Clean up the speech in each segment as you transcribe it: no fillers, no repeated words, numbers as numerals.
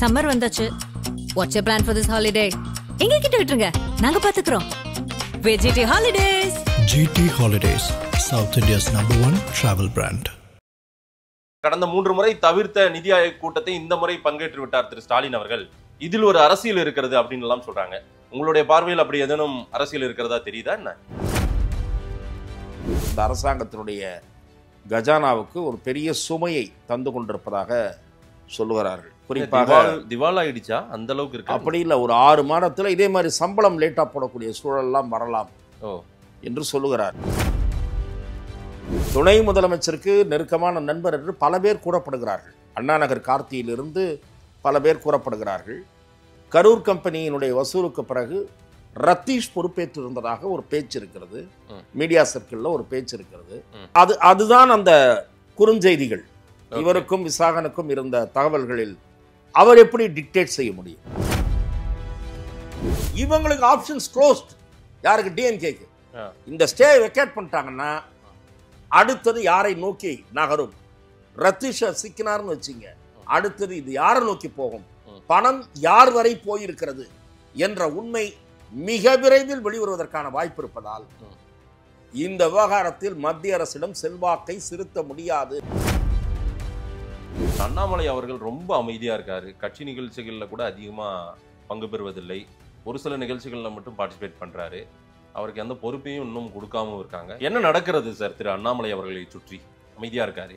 Summer வந்தாச்சு. What's your plan for this holiday? எங்க கிட்ட விட்டுருங்க, நாங்க பாத்துக்கிறோம். VGT Holidays. GT Holidays, South India's #1 travel brand. கடந்த 3 முறை தவிர்த்த நிதி ஆயோக் கூட்டத்தை இந்த முறை பங்கேற்று விட்டார் திரு ஸ்டாலின் அவர்கள். இதில் ஒரு அரசியல் இருக்கிறது அப்படின்னு எல்லாம் சொல்றாங்க. உங்களுடைய பார்வையில் அப்படி ஏதேனும் அரசியல் இருக்கிறதா தெரியுதா என்ன? இந்த அரசாங்கத்தினுடைய கஜானாவுக்கு ஒரு பெரிய சுமையை தந்து கொண்டிருப்பதாக சொல்லுகிறார்கள். குறிப்பாக திவால் ஆயிடுச்சா அந்த அளவுக்கு இருக்கு? அப்படி இல்லை, ஒரு 6 மாதத்தில் இதே மாதிரி சம்பளம் லேட்டாக போடக்கூடிய சூழல்லாம் வரலாம் என்று சொல்லுகிறார். துணை முதலமைச்சருக்கு நெருக்கமான நண்பர் என்று பல பேர் கூறப்படுகிறார்கள். அண்ணா நகர் கார்த்தியிலிருந்து பல பேர் கூறப்படுகிறார்கள். கரூர் கம்பெனியினுடைய வசூலுக்கு பிறகு ரத்தீஷ் பொறுப்பேற்று இருந்ததாக ஒரு பேச்சு இருக்கிறது, மீடியா சர்க்கிளில் ஒரு பேச்சு இருக்கிறது. அதுதான் அந்த குறுஞ்செய்திகள். இவருக்கும் விசாகனுக்கும் இருந்த தகவல்களில் அவர் எப்படி டிக்டேட் செய்ய முடியும்? இவங்களுக்கு ஆப்ஷன்ஸ் க்ளோஸ்ட். யாருக்கு? டிஎம்கேக்கு. இந்த ஸ்டே வெக்கேட் பண்ணிட்டாங்கன்னா அடுத்தது யாரை நோக்கி நகரும்? ரத்தீஷ சிக்கினார்னு வச்சுங்க, அடுத்தது இது யாரை நோக்கி போகும்? பணம் யார் வரை போயிருக்கிறது என்ற உண்மை மிக விரைவில் வெளிவருவதற்கான வாய்ப்பு இருப்பதால் இந்த விவகாரத்தில் மத்திய அரசிடம் செல்வாக்கை செலுத்த முடியாது. அண்ணாமலை அவர்கள் ரொம்ப அமைதியா இருக்காரு. கட்சி நிகழ்ச்சிகள்ல கூட அதிகமா பங்கு பெறுவதில்லை. ஒரு சில நிகழ்ச்சிகள்ல மட்டும் பார்ட்டிசிபேட் பண்றாரு. அவருக்கு எந்த பொறுப்பையும் இன்னும் கொடுக்காம இருக்காங்க. என்ன நடக்கிறது சார் திரு அண்ணாமலை அவர்களை சுற்றி? அமைதியா இருக்காரு.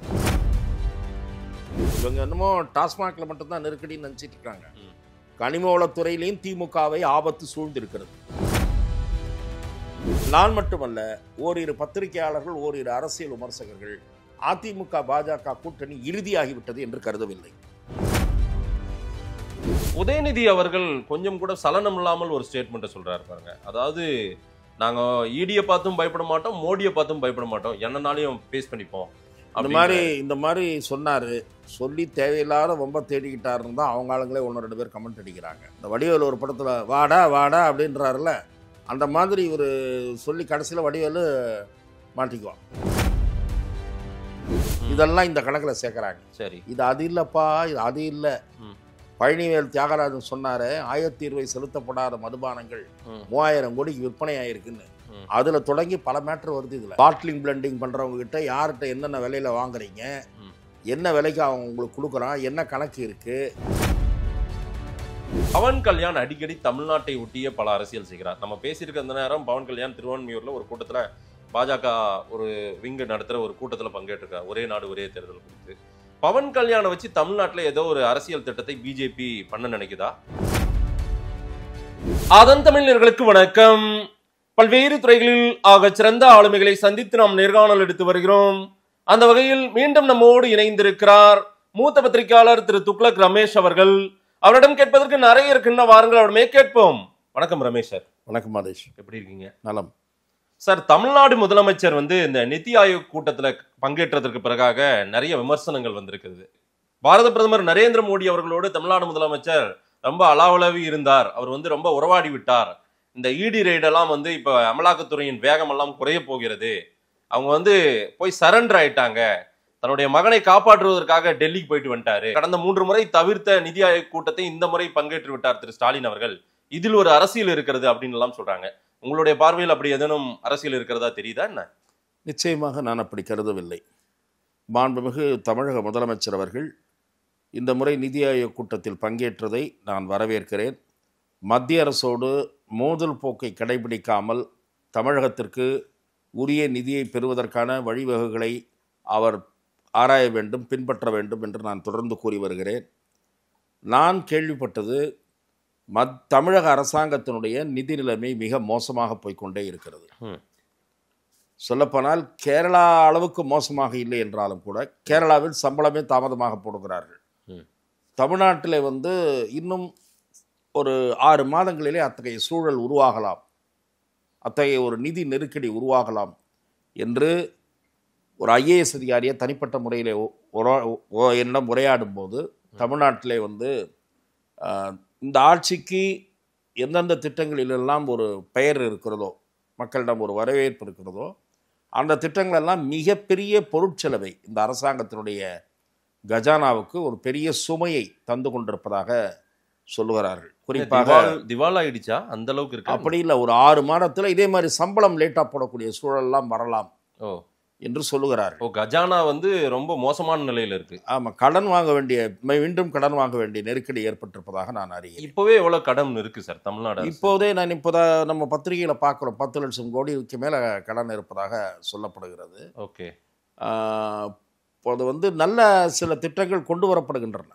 இவங்க என்னமோ டாஸ்மாக்ல மட்டும்தான் நெருக்கடின்னு நினைச்சிட்டு இருக்காங்க. கனிம வளத்துறையிலையும் திமுகவை ஆபத்து சூழ்ந்திருக்கிறது. நான் மட்டுமல்ல, ஓரிரு பத்திரிகையாளர்கள், ஓரிரு அரசியல் விமர்சகர்கள் அதிமுக பாஜக கூட்டணி இறுதியாகிவிட்டது என்று கருதவில்லை. உதயநிதி அவர்கள் கொஞ்சம் கூட சலனம் இல்லாமல் ஒரு ஸ்டேட்மெண்ட்டை சொல்றாரு பாருங்க. அதாவது, நாங்க ஈடியை பார்த்தும் பயப்பட மாட்டோம், மோடியை பார்த்தும் பயப்பட மாட்டோம், என்னன்னாலையும் ஃபேஸ் பண்ணிப்போம். இந்த மாதிரி சொன்னாரு. சொல்லி தேவையில்லாத ரொம்ப தேடிக்கிட்டாருன்னு தான் அவங்க ஆளுங்களே 1-2 பேர் கமெண்ட் அடிக்கிறாங்க. இந்த வடிவேலு ஒரு படத்துல வாடா வாடா அப்படின்றாருல, அந்த மாதிரி ஒரு சொல்லி கடைசியில் வடிவேலு மாட்டிக்குவான். இதெல்லாம் இந்த கணக்கில் சேர்க்குறாங்க. சரி, இது அது இல்லைப்பா, இது அது இல்லை. பழனிவேல் தியாகராஜன் சொன்னாரு, 1000 ரூபாய் செலுத்தப்படாத மதுபானங்கள் 3000 கோடிக்கு விற்பனை ஆயிருக்குன்னு. அதுல தொடங்கி பல மேட்டர் வருது. இதுல பாட்லிங் பிளண்டிங் பண்றவங்க கிட்ட யார்கிட்ட என்னென்ன விலையில வாங்குறீங்க, என்ன விலைக்கு அவங்க உங்களுக்கு கொடுக்குறான், என்ன கணக்கு இருக்கு. பவன் கல்யாண் அடிக்கடி தமிழ்நாட்டை ஒட்டிய பல அரசியல் செய்கிறார். நம்ம பேசியிருக்க அந்த நேரம் பவன் கல்யாண் திருவான்மியூர்ல ஒரு கூட்டத்துல பாஜக ஒரு விங்கு நடத்துற ஒரு கூட்டத்துல பங்கேற்றிருக்கார். ஒரே நாடு ஒரே தேர்தல் குறித்து பவன் கல்யாணை வச்சு தமிழ்நாட்டில் ஏதோ ஒரு அரசியல் திட்டத்தை பிஜேபி பண்ண நினைக்குதா? அதன் தமிழர்களுக்கு வணக்கம். பல்வேறு துறைகளில் ஆக சிறந்த ஆளுமைகளை சந்தித்து நாம் நேர்காணல் எடுத்து வருகிறோம். அந்த வகையில் மீண்டும் நம்மோடு இணைந்திருக்கிறார் மூத்த பத்திரிகையாளர் திரு துக்ளக் ரமேஷ் அவர்கள். அவரிடம் கேட்பதற்கு நிறைய இருக்குன்னா வாருங்கள், அவரிடமே கேட்போம். வணக்கம் ரமேஷ் சார். வணக்கம் மாதேஷ், எப்படி இருக்கீங்க? நலம் சார். தமிழ்நாடு முதலமைச்சர் இந்த நிதி ஆயோக் கூட்டத்தில் பங்கேற்றதற்கு பிறகாக நிறைய விமர்சனங்கள் வந்திருக்கிறது. பாரத பிரதமர் நரேந்திர மோடி அவர்களோடு தமிழ்நாடு முதலமைச்சர் ரொம்ப அளவளவி இருந்தார். அவர் ரொம்ப உறவாடி விட்டார். இந்த இடி ரெய்டெல்லாம் இப்ப அமலாக்கத்துறையின் வேகம் எல்லாம் குறைய போகிறது. அவங்க போய் சரண்டர் ஆயிட்டாங்க. தன்னுடைய மகனை காப்பாற்றுவதற்காக டெல்லிக்கு போயிட்டு வந்துட்டாரு. கடந்த 3 முறை தவிர்த்த நிதி ஆயோக் கூட்டத்தை இந்த முறை பங்கேற்று விட்டார் திரு ஸ்டாலின் அவர்கள். இதில் ஒரு அரசியல் இருக்கிறது அப்படின்னு எல்லாம் சொல்றாங்க. உங்களுடைய பார்வையில் அப்படி ஏதேனும் அரசியல் இருக்கிறதா தெரியுதா என்ன? நிச்சயமாக நான் அப்படி கருதவில்லை. மாண்புமிகு தமிழக முதலமைச்சர் அவர்கள் இந்த முறை நிதி ஆயோக் கூட்டத்தில் பங்கேற்றதை நான் வரவேற்கிறேன். மத்திய அரசோடு மோதல் போக்கை கடைபிடிக்காமல் தமிழகத்திற்கு உரிய நிதியை பெறுவதற்கான வழிவகைகளை அவர் ஆராய வேண்டும், பின்பற்ற வேண்டும் என்று நான் தொடர்ந்து கூறி வருகிறேன். நான் கேள்விப்பட்டது தமிழக அரசாங்கத்தினுடைய நிதி நிலைமை மிக மோசமாக போய்கொண்டே இருக்கிறது. சொல்லப்போனால் கேரளா அளவுக்கு மோசமாக இல்லை என்றாலும் கூட கேரளாவில் சம்பளமே தாமதமாக போடுகிறார்கள். தமிழ்நாட்டில் இன்னும் ஒரு 6 மாதங்களிலே அத்தகைய சூழல் உருவாகலாம், அத்தகைய ஒரு நிதி நெருக்கடி உருவாகலாம் என்று ஒரு ஐஏஎஸ் அதிகாரியை தனிப்பட்ட முறையில் என்னிடம் உரையாடும் போது தமிழ்நாட்டிலே இந்த ஆட்சிக்கு எந்தெந்த திட்டங்களிலெல்லாம் ஒரு பெயர் இருக்கிறதோ, மக்களிடம் ஒரு வரவேற்பு இருக்கிறதோ, அந்த திட்டங்களெல்லாம் மிகப்பெரிய பொருட்செலவை இந்த அரசாங்கத்தினுடைய கஜானாவுக்கு ஒரு பெரிய சுமையை தந்து கொண்டிருப்பதாக சொல்லுகிறார்கள். குறிப்பாக திவால் ஆயிடுச்சா அந்த அளவுக்கு இருக்கு? அப்படி இல்லை, ஒரு 6 மாதத்தில் இதே மாதிரி சம்பளம் லேட்டாக போடக்கூடிய சூழல்லாம் வரலாம் என்று சொல்லுகிறார்கள். கஜானா வந்து ரொம்ப மோசமான நிலையில் இருக்கு. ஆமாம், கடன் வாங்க வேண்டிய மீண்டும் கடன் வாங்க வேண்டிய நெருக்கடி ஏற்பட்டிருப்பதாக நான் அறிகிறேன். இப்போவே எவ்வளோ கடன் இருக்கு சார் தமிழ்நாடு? இப்போதே நான் நம்ம பத்திரிகையில் பார்க்குறோம் 10 லட்சம் கோடிக்கு மேலே கடன் இருப்பதாக சொல்லப்படுகிறது. ஓகே. அது வந்து நல்ல சில திட்டங்கள் கொண்டு வரப்படுகின்றன.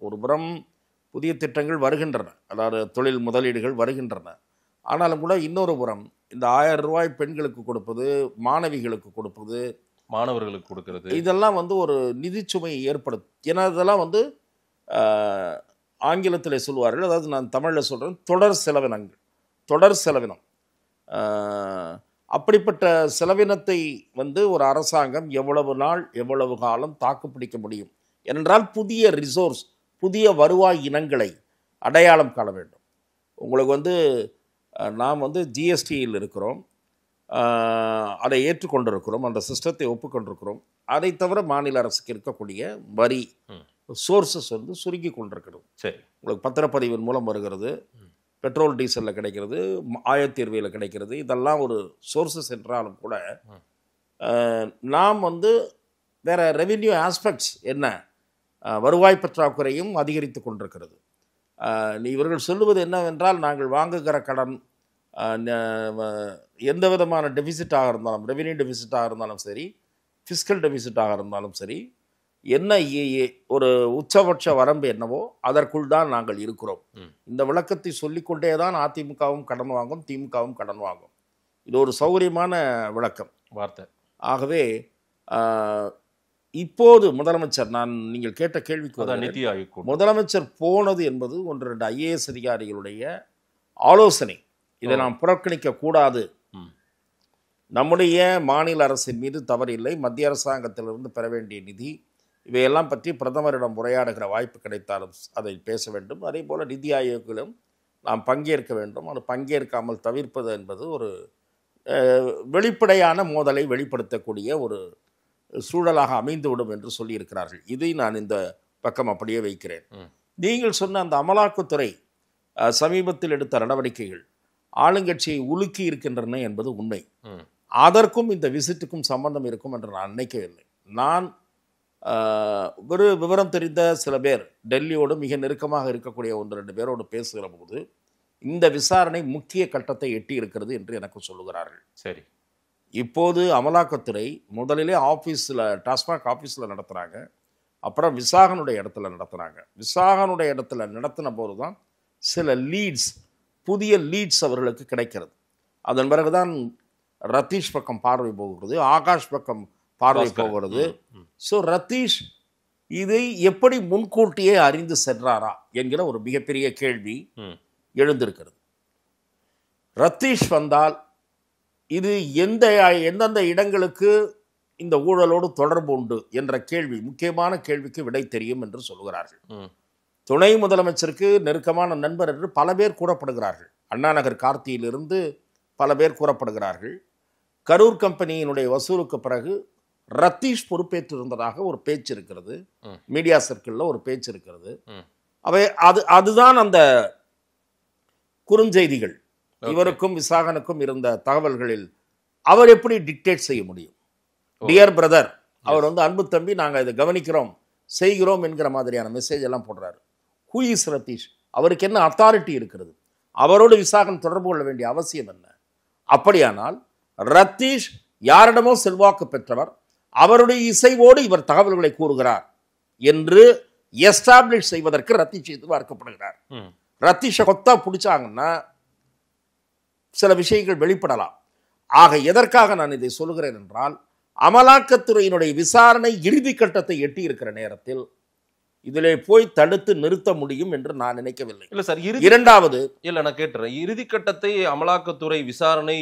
ஒரு புறம் புதிய திட்டங்கள் வருகின்றன, அதாவது தொழில் முதலீடுகள் வருகின்றன. ஆனாலும் கூட இன்னொரு புறம் இந்த 1000 ரூபாய் பெண்களுக்கு கொடுப்பது, மாணவிகளுக்கு கொடுப்பது, மாணவர்களுக்கு கொடுக்கறது, இதெல்லாம் வந்து ஒரு நிதிச்சுமையை ஏற்படுத்தும். ஏன்னா இதெல்லாம் வந்து ஆங்கிலத்தில் சொல்லுவார்கள், அதாவது நான் தமிழில் சொல்கிறேன், தொடர் செலவினம். அப்படிப்பட்ட செலவினத்தை வந்து ஒரு அரசாங்கம் எவ்வளவு நாள் எவ்வளவு காலம் தாக்குப்பிடிக்க முடியும் என்றால் புதிய ரிசோர்ஸ், புதிய வருவாய் இனங்களை அடையாளம் காண வேண்டும். உங்களுக்கு வந்து நாம் வந்து ஜிஎஸ்டியில் இருக்கிறோம், அதை ஏற்றுக்கொண்டிருக்கிறோம், அந்த சிஸ்டத்தை ஒப்புக்கொண்டிருக்கிறோம். அதை தவிர மாநில அரசுக்கு இருக்கக்கூடிய வரி சோர்ஸஸ் வந்து சுருங்கி கொண்டிருக்கிறது. சரி, உங்களுக்கு பத்திரப்பதிவின் மூலம் வருகிறது, பெட்ரோல் டீசலில் கிடைக்கிறது, ஆயத்தீர்வையில் கிடைக்கிறது, இதெல்லாம் ஒரு சோர்ஸஸ் என்றாலும் கூட நாம் வந்து வேறு ரெவென்யூ ஆஸ்பெக்ட்ஸ் என்ன, வருவாய் பற்றாக்குறையும் அதிகரித்து கொண்டிருக்கிறது. இவர்கள் சொல்லுவது என்னவென்றால், நாங்கள் வாங்குகிற கடன் எந்த விதமான டெபிசிட்டாக இருந்தாலும், ரெவென்யூ டெபிசிட்டாக இருந்தாலும் சரி, ஃபிஸ்கல் டெபிசிட்டாக இருந்தாலும் சரி, என்ன ஒரு உச்சபட்ச வரம்பு என்னவோ அதற்குள் தான் நாங்கள் இருக்கிறோம். இந்த விளக்கத்தை சொல்லிக்கொண்டே தான் அதிமுகவும் கடன் வாங்கும், திமுகவும் கடன் வாங்கும். இது ஒரு சௌகரியமான விளக்கம் வார்த்தை. ஆகவே இப்போது முதலமைச்சர், நீங்கள் கேட்ட கேள்விக்கு நிதி ஆயோக் முதலமைச்சர் போனது என்பது 1-2 ஐஏஎஸ் அதிகாரிகளுடைய ஆலோசனை. இதை நாம் புறக்கணிக்க கூடாது. நம்முடைய மாநில அரசின் மீது தவறில்லை, மத்திய அரசாங்கத்திலிருந்து பெற வேண்டிய நிதி, இவையெல்லாம் பற்றி பிரதமரிடம் உரையாடுகிற வாய்ப்பு கிடைத்தாலும் அதை பேச வேண்டும். அதே போல் நிதி ஆயோக்கிலும் நாம் பங்கேற்க வேண்டும். அது பங்கேற்காமல் தவிர்ப்பது என்பது ஒரு வெளிப்படையான மோதலை வெளிப்படுத்தக்கூடிய ஒரு சூழலாக அமைந்துவிடும் என்று சொல்லியிருக்கிறார்கள். இதை நான் இந்த பக்கம் அப்படியே வைக்கிறேன். நீங்கள் சொன்ன அந்த அமலாக்கத்துறை சமீபத்தில் எடுத்த நடவடிக்கைகள் ஆளுங்கட்சியை உலுக்கி இருக்கின்றன என்பது உண்மை. அதற்கும் இந்த விசிட்டுக்கும் சம்பந்தம் இருக்கும் என்று நான் நினைக்கவில்லை. நான் ஒரு விவரம் தெரிந்த சில பேர் டெல்லியோடு மிக நெருக்கமாக இருக்கக்கூடிய 1-2 பேரோடு பேசுகிற போது இந்த விசாரணை முக்கிய கட்டத்தை எட்டி இருக்கிறது என்று எனக்கு சொல்லுகிறார்கள். சரி, இப்போது அமலாக்கத்துறை முதலிலே ஆஃபீஸில், டாஸ்மாக் ஆஃபீஸில் நடத்துகிறாங்க, அப்புறம் விசாகனுடைய இடத்துல நடத்துகிறாங்க. விசாகனுடைய இடத்துல நடத்தின போது தான் சில புதிய லீட்ஸ் அவர்களுக்கு கிடைக்கிறது. அதன் பிறகுதான் ரத்தீஷ் பக்கம் பார்வை போகிறது, ஆகாஷ் பக்கம் பார்வை போகிறது. ஸோ ரத்தீஷ் இதை எப்படி முன்கூட்டியே அறிந்து சென்றாரா என்கிற ஒரு மிகப்பெரிய கேள்வி எழுந்திருக்கிறது. ரத்தீஷ் வந்தால் இது எந்தெந்த இடங்களுக்கு இந்த ஊழலோடு தொடர்பு உண்டு என்ற கேள்வி, முக்கியமான கேள்விக்கு விடை தெரியும் என்று சொல்கிறார்கள். துணை முதலமைச்சருக்கு நெருக்கமான நண்பர் என்று பல பேர் கூறப்படுகிறார்கள். அண்ணாநகர் கார்த்தியிலிருந்து பல பேர் கூறப்படுகிறார்கள். கரூர் கம்பெனியினுடைய வசூலுக்கு பிறகு ரத்தீஷ் பொறுப்பேற்றிருந்ததாக ஒரு பேச்சு இருக்கிறது, மீடியா சர்க்கிளில் ஒரு பேச்சு இருக்கிறது. அவை அதுதான் அந்த குறுஞ்செய்திகள். இவருக்கும் விசாகனுக்கும் இருந்த தகவல்களில் அவர் எப்படி டிக்டேட் செய்ய முடியும்? டியர் பிரதர், அவர் வந்து அன்பு தம்பி, நாங்கள் இதை கவனிக்கிறோம், செய்கிறோம் என்கிற மாதிரியான மெசேஜ் எல்லாம் போடுறாரு. Who is Ratheesh? அவருக்கு என்ன அத்தாரிட்டி இருக்கிறது? அவரோடு விசாகன் தொடர்பு கொள்ள வேண்டிய அவசியம் என்ன? அப்படியானால் ரத்தீஷ் யாரிடமோ செல்வாக்கு பெற்றவர், அவருடைய இசைவோடு இவர் தகவல்களை கூறுகிறார் என்று எஸ்டாப்ளிஷ் செய்வதற்கு ரத்தீஷ் எதிர்பார்க்கப்படுகிறார். ரத்தீஷை கொத்தா பிடிச்சாங்கன்னா சில விஷயங்கள் வெளிப்படலாம். ஆக எதற்காக நான் இதை சொல்கிறேன் என்றால், அமலாக்கத்துறையினுடைய விசாரணை இறுதி கட்டத்தை எட்டி இருக்கிற நேரத்தில் இதிலே போய் தடுத்து நிறுத்த முடியும் என்று நான் நினைக்கவில்லை. இல்ல சார், இரண்டாவது நான் கேட்டுறேன், இறுதி கட்டத்தை அமலாக்கத்துறை விசாரணை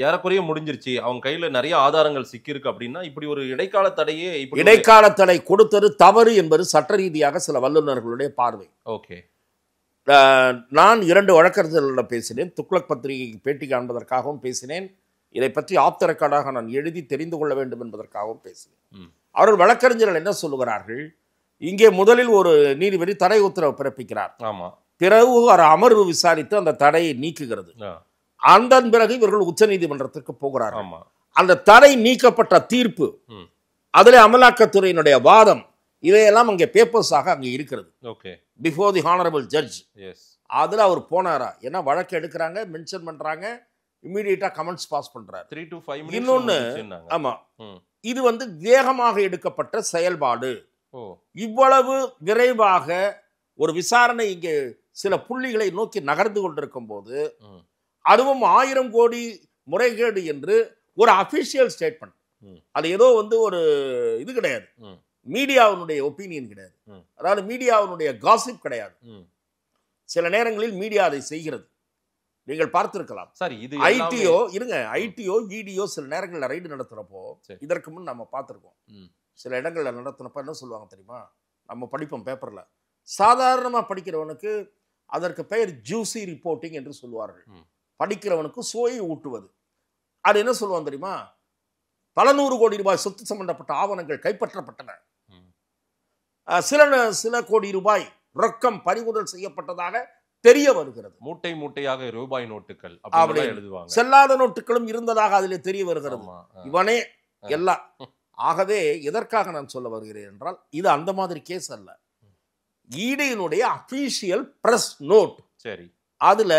ஏறக்குறைய முடிஞ்சிருச்சு, அவங்க கையில நிறைய ஆதாரங்கள் சிக்கியிருக்கு அப்படின்னா இப்படி ஒரு இடைக்கால தடையே இடைக்கால தடை கொடுத்தது தவறு என்பது சட்ட ரீதியாக சில வல்லுநர்களுடைய பார்வை. ஓகே, நான் 2 வழக்கறிஞர்களிடம் பேசினேன், துக்ளக் பத்திரிகைக்கு பேட்டி காண்பதற்காகவும் பேசினேன், இதை பற்றி ஆப்த ரெக்கார்டாக நான் எழுதி தெரிந்து கொள்ள வேண்டும் என்பதற்காகவும் பேசினேன். அவர்கள் வழக்கறிஞர்கள் என்ன சொல்லுகிறார்கள்? இங்கே முதலில் ஒரு நீதிபதி தடை உத்தரவு பிறப்பிக்கிறார். ஆமா. பிறகு ஒரு அமர்வு விசாரித்து அந்த தடையை நீக்குகிறது. அதன் பிறகு இவர்கள் உச்ச நீதிமன்றத்திற்கு போகிறார்கள். ஆமா. அந்த தடை நீக்கப்பட்ட தீர்ப்பு, அதில் அமலாக்கத்துறையினுடைய வாதம், இதையெல்லாம் அங்கே பேப்பர்ஸாக அங்கே இருக்கிறது. Okay. Before the honourable judge. Yes. அதில் அவர் போனாரா, ஏன்னா வழக்கு எடுக்கிறாங்க, மென்ஷன் பண்றாங்க, இமீடியட்டா கமெண்ட்ஸ் பாஸ் பண்றாரு. 3 to 5 minutes. இன்னொன்னு, ஆமா, இது வேகமாக எடுக்கப்பட்ட செயல்பாடு. இவ்வளவு விரைவாக ஒரு விசாரணை இங்கே சில புள்ளிகளை நோக்கி நகர்ந்து கொண்டிருக்கும் போது, அதுவும் 1000 கோடி முறைகேடு என்று ஒரு அபிஷியல் ஸ்டேட்மெண்ட், அது ஏதோ ஒரு இது கிடையாது, மீடியாவினுடைய ஒப்பீனியன் கிடையாது, அதாவது மீடியாவினுடைய காசிப் கிடையாது. சில நேரங்களில் மீடியா அதை செய்கிறது, நீங்கள் பார்த்திருக்கலாம். சரி, இது ஐடிஓ இடிஓ சில நேரங்களில் ரைடு நடத்துறப்போ, இதற்கு முன் நம்ம பார்த்திருக்கோம், சில இடங்களில் நடத்தினப்ப என்ன சொல்லுவாங்க தெரியுமா, நம்ம படிப்போம் பேப்பர்ல, சாதாரணமா படிக்கிறவனுக்கு அதற்கு பெயர் ஜூசி ரிப்போர்ட்டிங் என்று சொல்வார்கள், படிக்கிறவனுக்கு சுவையை ஊட்டுவது. அது என்ன சொல்லுவாங்க தெரியுமா, பல 100 கோடி ரூபாய் சொத்து சம்பந்தப்பட்ட ஆவணங்கள் கைப்பற்றப்பட்டன, சில கோடி ரூபாய் ரொக்கம் பறிமுதல் செய்யப்பட்டதாக தெரிய வருகிறது, மூட்டை மூட்டையாக ரூபாய் நோட்டுகள் எழுதுவாங்க, செல்லாத நோட்டுகளும் இருந்ததாக அதில் தெரிய வருகிறது. இவனே எல்லாம். ஆகவே எதற்காக நான் சொல்ல வருகிறேன் என்றால், இது அந்த மாதிரி கேஸ் அல்ல, ஈடியினுடைய அபிஷியல் பிரஸ் நோட். சரி, அதுல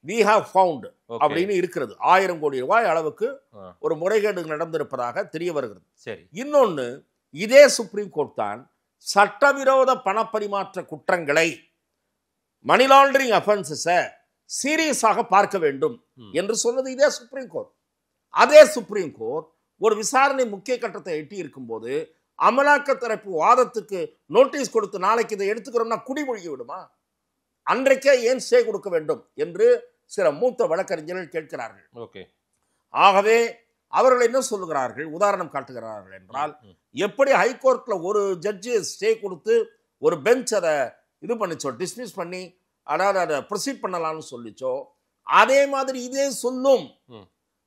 we have found அப்படின்னு இருக்கிறது. 1000 கோடி ரூபாய் அளவுக்கு ஒரு முறைகேடு நடந்திருப்பதாக தெரிய வருகிறது. சரி, இன்னொன்னு, இதே சுப்ரீம் கோர்ட் தான் சட்டவிரோத பணப்பரிமாற்ற குற்றங்களை, மணி லாண்டரிங் அஃபென்சஸை சீரியஸாக பார்க்க வேண்டும் என்று சொன்னது இதே சுப்ரீம் கோர்ட். அதே சுப்ரீம் கோர்ட் ஒரு விசாரணை முக்கிய கட்டத்தை எட்டி இருக்கும் போது அமலாக்க தரப்பு வாதத்துக்கு நோட்டீஸ் கொடுத்து, நாளைக்கு இதை எடுத்துக்கிறோம்னா குடிமொழிய விடுமா, அன்றைக்கே ஏன் ஸ்டே கொடுக்க வேண்டும் என்று சில மூத்த வழக்கறிஞர்கள் கேட்கிறார்கள். ஓகே. ஆகவே அவர்கள் என்ன சொல்லுகிறார்கள், உதாரணம் காட்டுகிறார்கள் என்றால், எப்படி ஹைகோர்ட்ல ஒரு ஜட்ஜி ஸ்டே கொடுத்து ஒரு பெஞ்ச் அதை இது பண்ணிச்சோ, டிஸ்மிஸ் பண்ணி, அதாவது அதை ப்ரொசீட் பண்ணலாம்னு சொல்லிச்சோ, அதே மாதிரி இதே சொல்லும்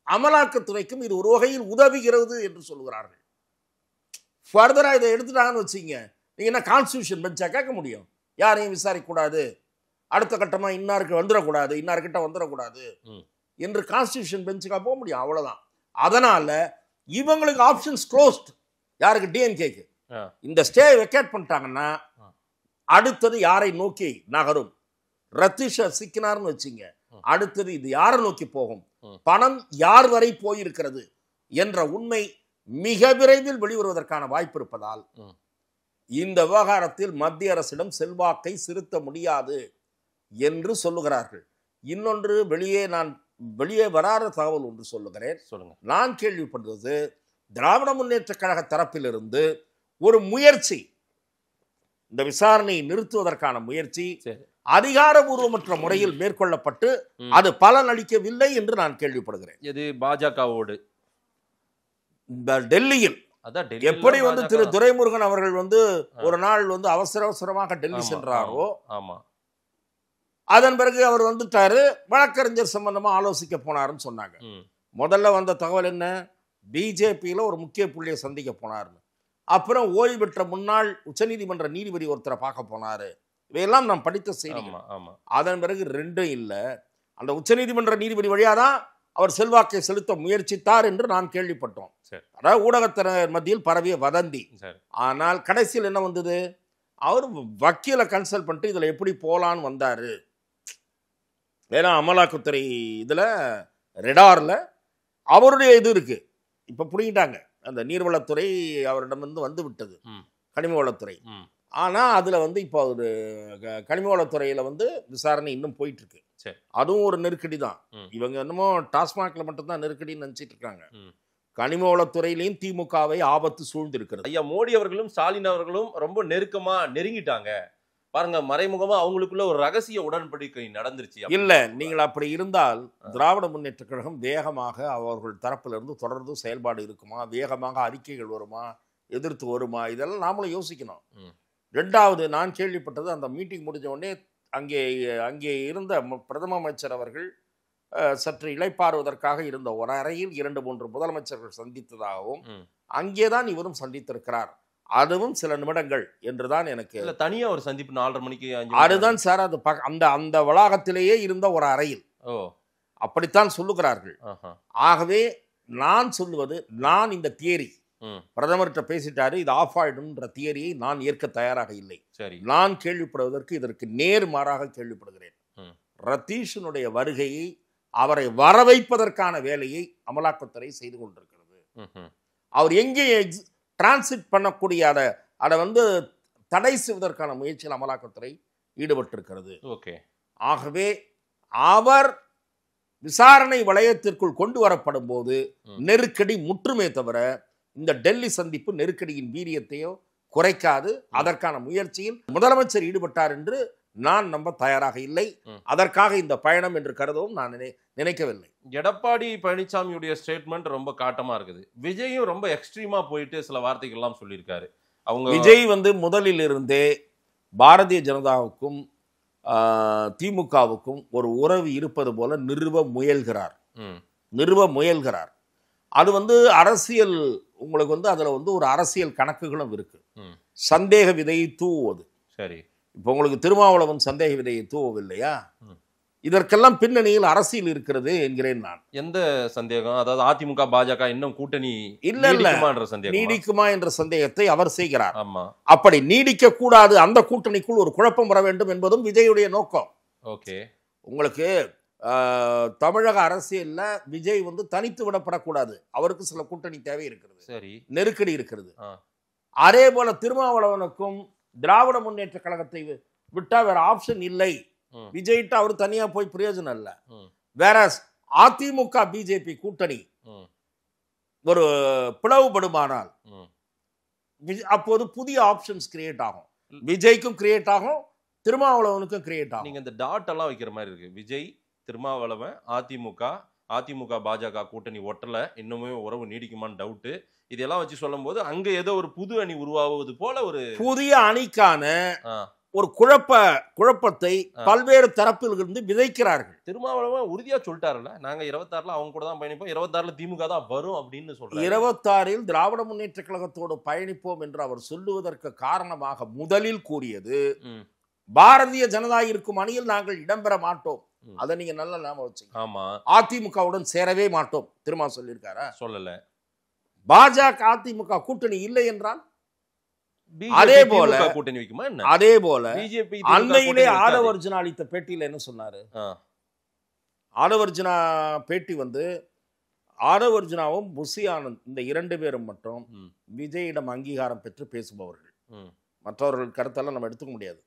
அமலாக்கத்துறைக்கும் இது ஒரு வகையில் உதவுகிறது என்று சொல்லுகிறார்கள். ஃபர்தரா இதை எடுத்துட்டாங்கன்னு வச்சுங்க, நீங்க என்ன கான்ஸ்டிடியூஷன் பெஞ்சா கேட்க முடியும், யாரையும் விசாரிக்க கூடாது, அடுத்த கட்டமா இன்னாருக்கு வந்துடக்கூடாது, இன்னார்கிட்ட வந்துடக்கூடாது என்று கான்ஸ்டிடியூஷன் பெஞ்சுக்கா போக முடியும், அவ்வளவுதான். அதனால இவங்களுக்கு ஆப்ஷன்ஸ் க்ளோஸ்ட். யாருக்கு? டிஎம்கேக்கு. இந்த ஸ்டே வெக்கேட் பண்ணிட்டாங்கன்னா அடுத்தது யாரை நோக்கி நகரும்? ரத்தீஷா சிக்கினார்னு வச்சுங்க, அடுத்தது இது யாரை நோக்கி போகும், பணம் யார் வரை போயிருக்கிறது என்ற உண்மை மிக விரைவில் வெளிவருவதற்கான வாய்ப்பு இருப்பதால் இந்த விவகாரத்தில் மத்திய அரசிடம் செல்வாக்கை செலுத்த முடியாது என்று சொல்லுகிறார்கள். இன்னொன்று, வெளியே வராத தகவல் ஒன்று சொல்லுகிறேன். சொல்லுங்க. நான் கேள்விப்பட்டது, திராவிட முன்னேற்ற கழக தரப்பிலிருந்து ஒரு முயற்சி, இந்த விசாரணையை நிறுத்துவதற்கான முயற்சி அதிகாரபூர்வமற்ற முறையில் மேற்கொள்ளப்பட்டு அது பலன் அளிக்கவில்லை என்று நான் கேள்விப்படுகிறேன். இது பாஜகவோடு டெல்லியில் எப்படி திரு துரைமுருகன் அவர்கள் ஒரு நாள் அவசரமாக டெல்லி சென்றாரோ, அதன் பிறகு அவர் வந்துட்டாரு, வழக்கறிஞர் சம்பந்தமா ஆலோசிக்க போனாருன்னு சொன்னாங்க. முதல்ல வந்த தகவல் என்ன, பிஜேபியில ஒரு முக்கிய புள்ளியை சந்திக்க போனாருன்னு. அப்புறம் ஓய்வு பெற்ற முன்னாள் உச்சநீதிமன்ற நீதிபதி ஒருத்தரை பார்க்க போனாரு. இவையெல்லாம் நாம் படித்த செய்தி. அதன் பிறகு ரெண்டும் இல்லை, அந்த உச்சநீதிமன்ற நீதிபதி வழியாதான் அவர் செல்வாக்கை செலுத்த முயற்சித்தார் என்று நாம் கேள்விப்பட்டோம். அதாவது ஊடகத்தினர் மத்தியில் பரவிய வதந்தி. ஆனால் கடைசியில் என்ன வந்தது, அவர் வக்கீலை கன்சல்ட் பண்ணிட்டு இதுல எப்படி போலான்னு வந்தாரு. ஏன்னா அமலாக்கத்துறை இதுல ரெடார்ல அவருடைய இது இருக்கு, இப்ப புரிஞ்சிட்டாங்க, அந்த நீர்வளத்துறை அவரிடம் வந்து விட்டது, கனிம வளத்துறை. ஆனா அதுல இப்போ ஒரு கனிம வளத்துறையில விசாரணை இன்னும் போயிட்டு இருக்கு. அதுவும் ஒரு நெருக்கடி தான். இவங்க என்னமோ டாஸ்மாக்ல மட்டும்தான் நெருக்கடின்னு நினைச்சிட்டு இருக்காங்க. கனிம வளத்துறையிலையும் திமுகவை ஆபத்து சூழ்ந்து இருக்கிறது. ஐயா மோடி அவர்களும் ஸ்டாலின் அவர்களும் ரொம்ப நெருக்கமா நெருங்கிட்டாங்க பாருங்க, மறைமுகமா அவங்களுக்குள்ள ஒரு ரகசிய உடன்படிக்கை நடந்துருச்சு. இல்ல, நீங்கள் அப்படி இருந்தால் திராவிட முன்னேற்ற கழகம் வேகமாக அவர்கள் தரப்பிலிருந்து தொடர்ந்து செயல்பாடு இருக்குமா, வேகமாக அறிக்கைகள் வருமா, எதிர்த்து வருமா, இதெல்லாம் நாமளும் யோசிக்கணும். ரெண்டாவது, நான் கேள்விப்பட்டது, அந்த மீட்டிங் முடிஞ்ச உடனே அங்கே இருந்த பிரதம அமைச்சர் அவர்கள் சற்று இளைப்பாறுவதற்காக இருந்த ஒரு அறையில் 2-3 முதலமைச்சர்கள் சந்தித்ததாகவும், அங்கேதான் இவரும் சந்தித்திருக்கிறார், அதுவும் சில நிமிடங்கள் என்றுதான் எனக்கு. இல்ல தனியா ஒரு சந்திப்பு 4:30 மணிக்கு 5 அதுதான் சார், அது அந்த அந்த வளாகத்திலேயே இருந்த ஒரு அறையில் ஓ அப்படித்தான் சொல்லுகிறார்கள். ஆகவே நான் சொல்லுவது, நான் இந்த தியரி பிரதமர்கிட்ட பேசிட்டாரு, இது ஆஃப் ஆயிடும்ன்ற தியரியை நான் ஏற்க தயாராக இல்லை. சரி, நான் கேள்விப்படுவதற்கு இதற்கு நேர்மாறாக கேள்விப்படுகிறேன். ரத்தீஷனுடைய வருகையை, அவரை வரவைப்பதற்கான வேலையை அமலாக்கத்துறை செய்து கொண்டிருக்கிறது. அவர் எங்கே டிரான்சிட் பண்ணக்கூடிய அதை வந்து தடை செய்வதற்கான முயற்சியில் அமலாக்கத்துறை ஈடுபட்டிருக்கிறது. ஓகே. ஆகவே அவர் விசாரணை வளையத்திற்குள் கொண்டு வரப்படும் போது நெருக்கடி முற்றுமே தவிர இந்த டெல்லி சந்திப்பு நெருக்கடியின் வீரியத்தையோ குறைக்காது. அதற்கான முயற்சியில் முதலமைச்சர் ஈடுபட்டார் என்று நான் நம்ப தயாராக இல்லை. அதற்காக இந்த பயணம் என்று கருதவும் நான் நினைக்கவில்லை. எடப்பாடி பழனிசாமியுடைய ஸ்டேட்மெண்ட் ரொம்ப காட்டமா இருக்குது. விஜயும் ரொம்ப எக்ஸ்ட்ரீமா போயிட்டு சில வார்த்தைகள் எல்லாம் சொல்லியிருக்காரு. அவங்க விஜய் வந்து முதலில் இருந்தே பாரதிய ஜனதாவுக்கும் திமுகவுக்கும் ஒரு உறவு இருப்பது போல நிறுவ முயல்கிறார். அது வந்து அரசியல், உங்களுக்கு வந்து அதுல வந்து ஒரு அரசியல் கணக்குகளும் இருக்கு. சந்தேக விதையை தூவுவது. சரி, இப்போ உங்களுக்கு திருமாவளவன் சந்தேக விதையை தூவவில்லையா? இதற்கெல்லாம் பின்னணியில் அரசியல் இருக்கிறது என்கிறேன் நான். எந்த சந்தேகம்? அதாவது அதிமுக பாஜக இன்னும் கூட்டணி நீடிக்குமா என்ற சந்தேகத்தை அவர் செய்கிறார். ஆமா, அப்படி நீடிக்க கூடாது, அந்த கூட்டணிக்குள் ஒரு குழப்பம் வர வேண்டும் என்பதும் விஜயுடைய நோக்கம். ஓகே. உங்களுக்கு தமிழக அரசியல்ல விஜய் வந்து தனித்து விடப்படக்கூடாது. அவருக்கு சில கூட்டணி தேவை இருக்கிறது. சரி, நெருக்கடி இருக்கிறது. அதே போல திருமாவளவனுக்கும் திராவிட முன்னேற்ற கழகத்தை விட்டா வேற ஆப்ஷன் இல்லை. விஜய்கிட்ட அவர் தனியா போய் பிரயோஜனம் இல்லை. வேற அதிமுக பிஜேபி கூட்டணி ஒரு பிளவுபடுமானால் அப்போது புதிய ஆப்ஷன்ஸ் கிரியேட் ஆகும். விஜய்க்கும் கிரியேட் ஆகும், திருமாவளவனுக்கும் கிரியேட் ஆகும். நீங்க இந்த டாட் எல்லாம் வைக்கிற மாதிரி இருக்கு. விஜய், திருமாவளவன், அதிமுக பாஜக கூட்டணி ஒட்டல, இன்னுமே உறவு நீடிக்குமான்னு டவுட்டு. இதெல்லாம் வச்சு சொல்லும் போது அங்க ஏதோ ஒரு புது அணி உருவாவது போல ஒரு புதிய அணிக்கான ஒரு குழப்பத்தை பல்வேறு தரப்பில் இருந்து விதைக்கிறார்கள். திருமாவளவன் உறுதியா சொல்லிட்டாருல்ல, நாங்க 26ல அவங்க கூட தான் பயணிப்போம், 26ல திமுக தான் வரும் அப்படின்னு சொல்றாரு. 26ல் திராவிட முன்னேற்ற கழகத்தோடு பயணிப்போம் என்று அவர் சொல்லுவதற்கு காரணமாக முதலில் கூறியது, பாரதிய ஜனதா இருக்கும் அணியில் நாங்கள் இடம்பெற மாட்டோம். அதை நீங்க நல்ல ஞாபகம் வச்சுங்க. ஆமா, அதிமுகவுடன் சேரவே மாட்டோம் திருமா சொல்லியிருக்காரா? சொல்லல. பாஜக அதிமுக கூட்டணி இல்லை என்றால் அதே போல கூட்டணி வைக்குமா என்ன? அதே போல பிஜேபி அன்னையிலே ஆதவர்ஜுனா அளித்த பேட்டியில என்ன சொன்னாரு? ஆதவர்ஜுனா பேட்டி வந்து ஆதவர்ஜுனாவும் புஷி ஆனந்த் இந்த 2 பேரும் மட்டும் விஜயிடம் அங்கீகாரம் பெற்று பேசுபவர்கள். மற்றவர்கள் கருத்தெல்லாம் நம்ம எடுத்துக்க முடியாது.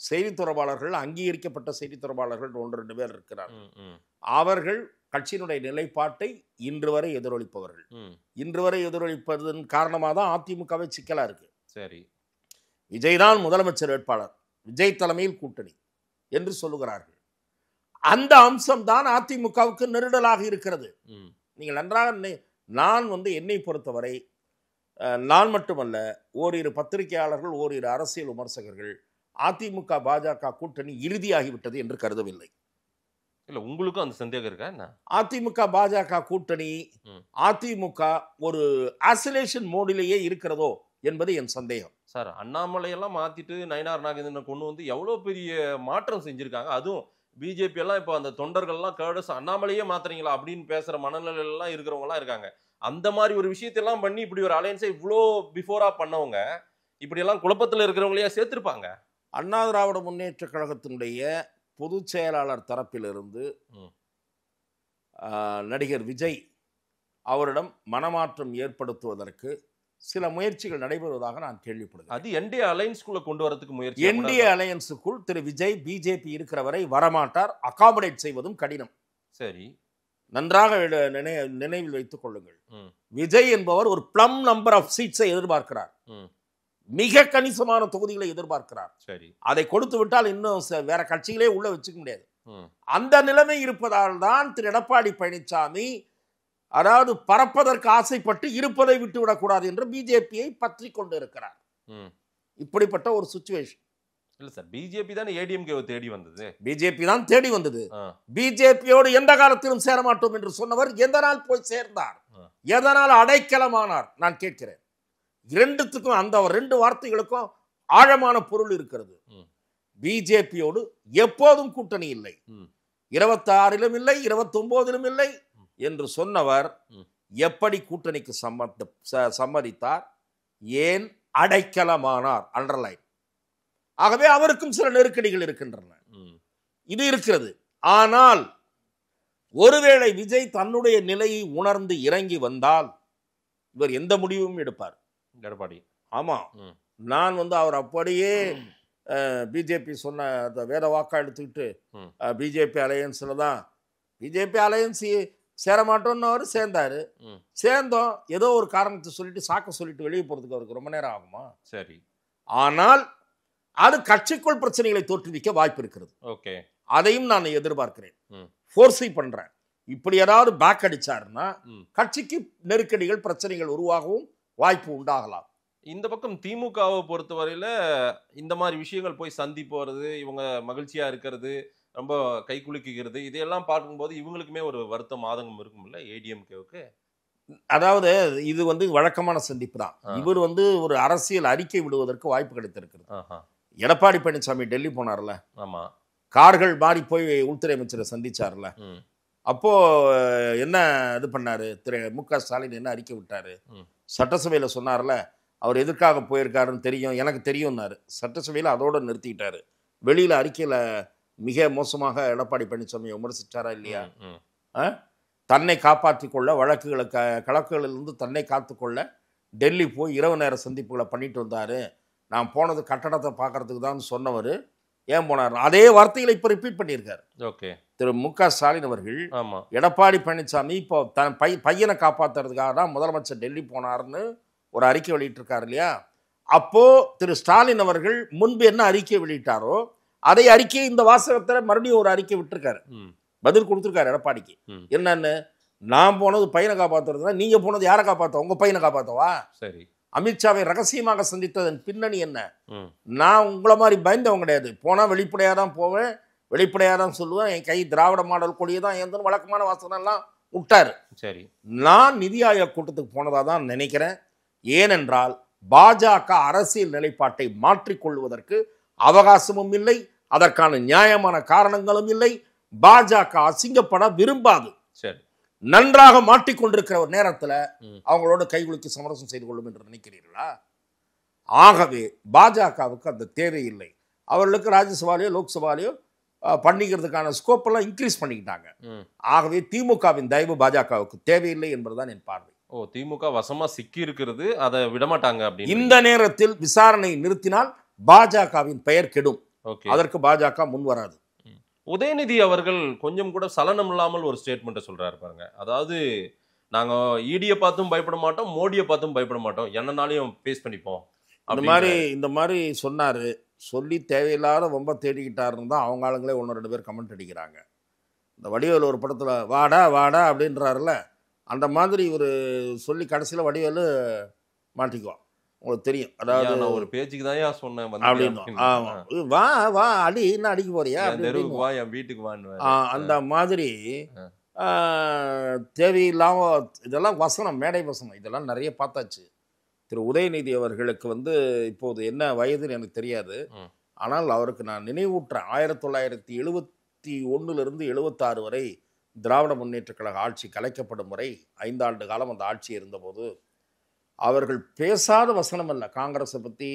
செய்தி தொடர்பாளர்கள், அங்கீகரிக்கப்பட்ட செய்தி தொடர்பாளர்கள் 1-2 பேர் இருக்கிறார்கள். அவர்கள் கட்சியினுடைய நிலைப்பாட்டை இன்று வரை எதிரொலிப்பவர்கள். இன்று வரை எதிரொலிப்பதன் காரணமாக தான் அதிமுகவே சிக்கலா இருக்கு. சரி, விஜய் தான் முதலமைச்சர் வேட்பாளர், விஜய் தலைமையில் கூட்டணி என்று சொல்லுகிறார்கள். அந்த அம்சம் தான் அதிமுகவுக்கு நெருடலாக இருக்கிறது. நீங்கள் நன்றாக நான் வந்து என்னை பொறுத்தவரை, நான் மட்டுமல்ல, ஓரிரு பத்திரிகையாளர்கள், ஓரிரு அரசியல் விமர்சகர்கள் அதிமுக பாஜக கூட்டணி இறுதியாகிவிட்டது என்று கருதவில்லை. இல்ல, உங்களுக்கும் அந்த சந்தேகம் இருக்கா என்ன? அதிமுக பாஜக கூட்டணி, அதிமுக ஒரு ஆசிலேஷன் மோடிலேயே இருக்கிறதோ என்பது என் சந்தேகம். சார், அண்ணாமலையெல்லாம் மாத்திட்டு நயினார் நாகேந்திரனை கொண்டு வந்து எவ்வளவு பெரிய மாற்றம் செஞ்சிருக்காங்க. அதுவும் பிஜேபி எல்லாம் இப்போ அந்த தொண்டர்கள்லாம் கேர்டஸ் அண்ணாமலையே மாத்துறீங்களா அப்படின்னு பேசுற மனநிலையெல்லாம் இருக்கிறவங்க எல்லாம் இருக்காங்க. அந்த மாதிரி ஒரு விஷயத்தெல்லாம் பண்ணி இப்படி ஒரு அலையன்ஸை இவ்வளோ பிஃபோரா பண்ணவங்க இப்படி எல்லாம் குழப்பத்தில் இருக்கிறவங்களையா சேர்த்திருப்பாங்க? அண்ணா திராவிட முன்னேற்ற கழகத்தினுடைய பொதுச் செயலாளர் தரப்பிலிருந்து நடிகர் விஜய் அவரிடம் மனமாற்றம் ஏற்படுத்துவதற்கு சில முயற்சிகள் நடைபெறுவதாக நான் கேள்விப்படுகிறேன். அது என்டிஏ அலையன்ஸ்குள்ள கொண்டு வரதுக்கு முயற்சி. என்டிஏ அலையன்ஸுக்குள் திரு விஜய் பிஜேபி இருக்கிற வரை வரமாட்டார். அகாமடேட் செய்வதும் கடினம். சரி, நன்றாக நினைவில் வைத்துக் கொள்ளுங்கள். விஜய் என்பவர் ஒரு பிளம் நம்பர் ஆஃப் சீட்ஸை எதிர்பார்க்கிறார். மிக கணிசமான தொகுதிகளை எதிர்பார்க்கிறார். சரி, அதை கொடுத்து விட்டால் இன்னும் வேற கட்சிகளே உள்ள வச்சுக்க முடியாது. அந்த நிலைமை இருப்பதால் தான் திரு எடப்பாடி பழனிசாமி, அதாவது பறப்பதற்கு ஆசைப்பட்டு இருப்பதை விட்டு விடக்கூடாது என்று பிஜேபியை பற்றி கொண்டு இருக்கிறார். இப்படிப்பட்ட ஒரு சிச்சுவேஷன். இல்ல சார், பிஜேபி தான் ஏடிஎம்கே தேடி வந்தது. பிஜேபி தான் தேடி வந்தது. பிஜேபியோடு எந்த காலத்திலும் சேர மாட்டோம் என்று சொன்னவர் எந்த நாள் போய் சேர்ந்தார்? எதனால் அடைக்கலமானார்? நான் கேட்கிறேன். இரண்டுத்துக்கும் அந்த 2 வார்த்தைகளுக்கும் ஆழமான பொருள் இருக்கிறது. பிஜேபியோடு எப்போதும் கூட்டணி இல்லை, 26 இல்லை, 29 இல்லை என்று சொன்னவர் எப்படி கூட்டணிக்கு சம்மதித்தார், ஏன் அடைக்கலமானார்? அண்டர்லைன். ஆகவே அவருக்கும் சில நெருக்கடிகள் இருக்கின்றன, இது இருக்கிறது. ஆனால் ஒருவேளை விஜய் தன்னுடைய நிலையை உணர்ந்து இறங்கி வந்தால் இவர் எந்த முடிவும் எடுப்பார். எடப்பாடி. ஆமா, நான் அவர் அப்படியே பிஜேபி சொன்ன அந்த வேத வாக்கா எடுத்துக்கிட்டு பிஜேபி அலையன்ஸ்ல தான் பிஜேபி அலையன்ஸ் சேர மாட்டோம்னு அவர் சேர்ந்தாரு. சேர்ந்தோம், ஏதோ ஒரு காரணத்தை சொல்லிட்டு சாக்க சொல்லிட்டு வெளியே போறதுக்கு அவருக்கு ரொம்ப நேரம் ஆகுமா? சரி. ஆனால் அது கட்சிக்குள் பிரச்சனைகளை தோற்றுவிக்க வாய்ப்பு இருக்கிறது. ஓகே, அதையும் நான் எதிர்பார்க்கிறேன். ஃபோர்ஸை பண்றேன். இப்படி ஏதாவது பேக் அடிச்சாருன்னா கட்சிக்கு நெருக்கடிகள் பிரச்சனைகள் உருவாகவும் வாய்ப்பு உண்டாகலாம். இந்த பக்கம் திமுகவை பொறுத்தவரையில இந்த மாதிரி விஷயங்கள் போய் சந்தி போறது, இவங்க மகிழ்ச்சியா இருக்கிறது, ரொம்ப கை குலுக்கிறது, இதையெல்லாம் பார்க்கும்போது இவங்களுக்குமே ஒரு வருத்தம் ஆதங்கம் இருக்கும்ல ஏடிஎம்கேவுக்கு. அதாவது இது வழக்கமான சந்திப்பு தான். இவர் ஒரு அரசியல் அறிக்கை விடுவதற்கு வாய்ப்பு கிடைத்திருக்கிறது. எடப்பாடி பழனிசாமி டெல்லி போனார்ல, ஆமா, கார்கள் மாறி போய் உள்துறை அமைச்சரை சந்திச்சார்ல, அப்போ என்ன இது பண்ணாரு திரு மு.க. ஸ்டாலின்? என்ன அறிக்கை விட்டாரு? சட்டசபையில சொன்னார்ல, அவர் எதற்காக போயிருக்காருன்னு தெரியும், எனக்கு தெரியும்னாரு. சட்டசபையில் அதோட நிறுத்திக்கிட்டாரு. வெளியில அறிக்கையில மிக மோசமாக எடப்பாடி பழனிசாமி விமர்சிச்சாரா இல்லையா? தன்னை காப்பாற்றி கொள்ள கலக்குகளிலிருந்து தன்னை காத்துக்கொள்ள டெல்லி போய் இரவு நேர சந்திப்புகளை பண்ணிட்டு வந்தாரு. நான் போனது கட்டடத்தை பார்க்கறதுக்கு தான் சொன்னவர், ஏன் போனார்? அதே வார்த்தைகளை இப்போ ரிப்பீட் பண்ணியிருக்காரு. ஓகே, திரு மு.க. ஸ்டாலின் அவர்கள் எடப்பாடி பழனிசாமி இப்போ தன் பையனை காப்பாற்றுறதுக்காக தான் முதலமைச்சர் டெல்லி போனார்னு ஒரு அறிக்கை வெளியிட்டிருக்காரு இல்லையா? அப்போ திரு ஸ்டாலின் அவர்கள் முன்பு என்ன அறிக்கை வெளியிட்டாரோ அதே அறிக்கையை இந்த வாசகத்தில் மறுபடியும் ஒரு அறிக்கை விட்டுருக்காரு, பதில் கொடுத்துருக்காரு எடப்பாடிக்கு. என்னன்னு, நான் போனது பையனை காப்பாற்றுறதுனா நீங்க போனது யாரை காப்பாற்ற? உங்க பையனை காப்பாற்றவா? சரி. அமித்ஷாவை ரகசியமாக சந்தித்ததன் பின்னணி என்ன? நான் உங்களை மாதிரி பயந்தவங்க கிடையாது. போனால் வெளிப்படையாக தான் போவேன், வெளிப்படையாக தான் சொல்லுவேன், என் கை திராவிட மாடல் கொடியை தான் எந்த வழக்கமான வாசனெல்லாம் விட்டாரு. சரி, நான் நிதி ஆயோக் கூட்டத்துக்கு போனதாக தான் நினைக்கிறேன். ஏனென்றால் பாஜக அரசியல் நிலைப்பாட்டை மாற்றிக்கொள்வதற்கு அவகாசமும் இல்லை, அதற்கான நியாயமான காரணங்களும் இல்லை. பாஜக அசிங்கப்பட விரும்பாது. சரி, நன்றாக மாட்டிக்கொண்டிருக்கிற ஒரு நேரத்தில் அவங்களோட கைகுலுக்கி சமரசம் செய்து கொள்ளும் என்று நினைக்கிறீர்களா? ஆகவே பாஜகவுக்கு அந்த தேவையில்லை. அவர்களுக்கு ராஜ்யசபாலையோ லோக்சபாலையோ பண்ணிக்கிறதுக்கான ஸ்கோப்பெல்லாம் இன்க்ரீஸ் பண்ணிக்கிட்டாங்க. ஆகவே திமுகவின் தயவு பாஜகவுக்கு தேவையில்லை என்பதுதான் என் பார்வை. திமுக வசமா சிக்கி இருக்கிறது, அதை விடமாட்டாங்க. அப்படி இந்த நேரத்தில் விசாரணை நிறுத்தினால் பாஜகவின் பெயர் கெடும். அதற்கு பாஜக முன் வராது. உதயநிதி அவர்கள் கொஞ்சம் கூட சலனம் இல்லாமல் ஒரு ஸ்டேட்மெண்ட்டை சொல்றாரு பாருங்க. அதாவது, நாங்க ஈடியை பார்த்தும் பயப்பட மாட்டோம், மோடியை பார்த்தும் பயப்பட மாட்டோம், என்னன்னாலையும் பேஸ் பண்ணிப்போம். இந்த மாதிரி சொன்னாரு. சொல்லி தேவையில்லாத ரொம்ப தேடிக்கிட்டாருன்னு தான் அவங்க ஆளுங்களே 1-2 பேர் கமெண்ட் அடிக்கிறாங்க. இந்த வடிவேலு ஒரு படத்துல வாடா வாடா அப்படின்றாருல, அந்த மாதிரி ஒரு சொல்லி கடைசியில் வடிவேலு மாட்டிக்குவான். உங்களுக்கு தெரியும். அதாவது நான் ஒரு பேச்சுக்கு தான் சொன்னேன் அப்படின்னு, வா வா அடி, என்ன அடிக்க போறியா, வா என் வீட்டுக்கு வான்னு. அந்த மாதிரி தேவையில்லாம இதெல்லாம் வசனம், மேடை வசனம், இதெல்லாம் நிறைய பார்த்தாச்சு. திரு உதயநிதி அவர்களுக்கு இப்போது என்ன வயதுன்னு எனக்கு தெரியாது. ஆனால் அவருக்கு நான் நினைவூட்டுறேன், 1971 76 வரை திராவிட முன்னேற்ற கழக ஆட்சி கலைக்கப்படும் வரை 5 ஆண்டு காலம் அந்த ஆட்சி இருந்தபோது அவர்கள் பேசாத வசனம் அல்ல. காங்கிரஸை பற்றி,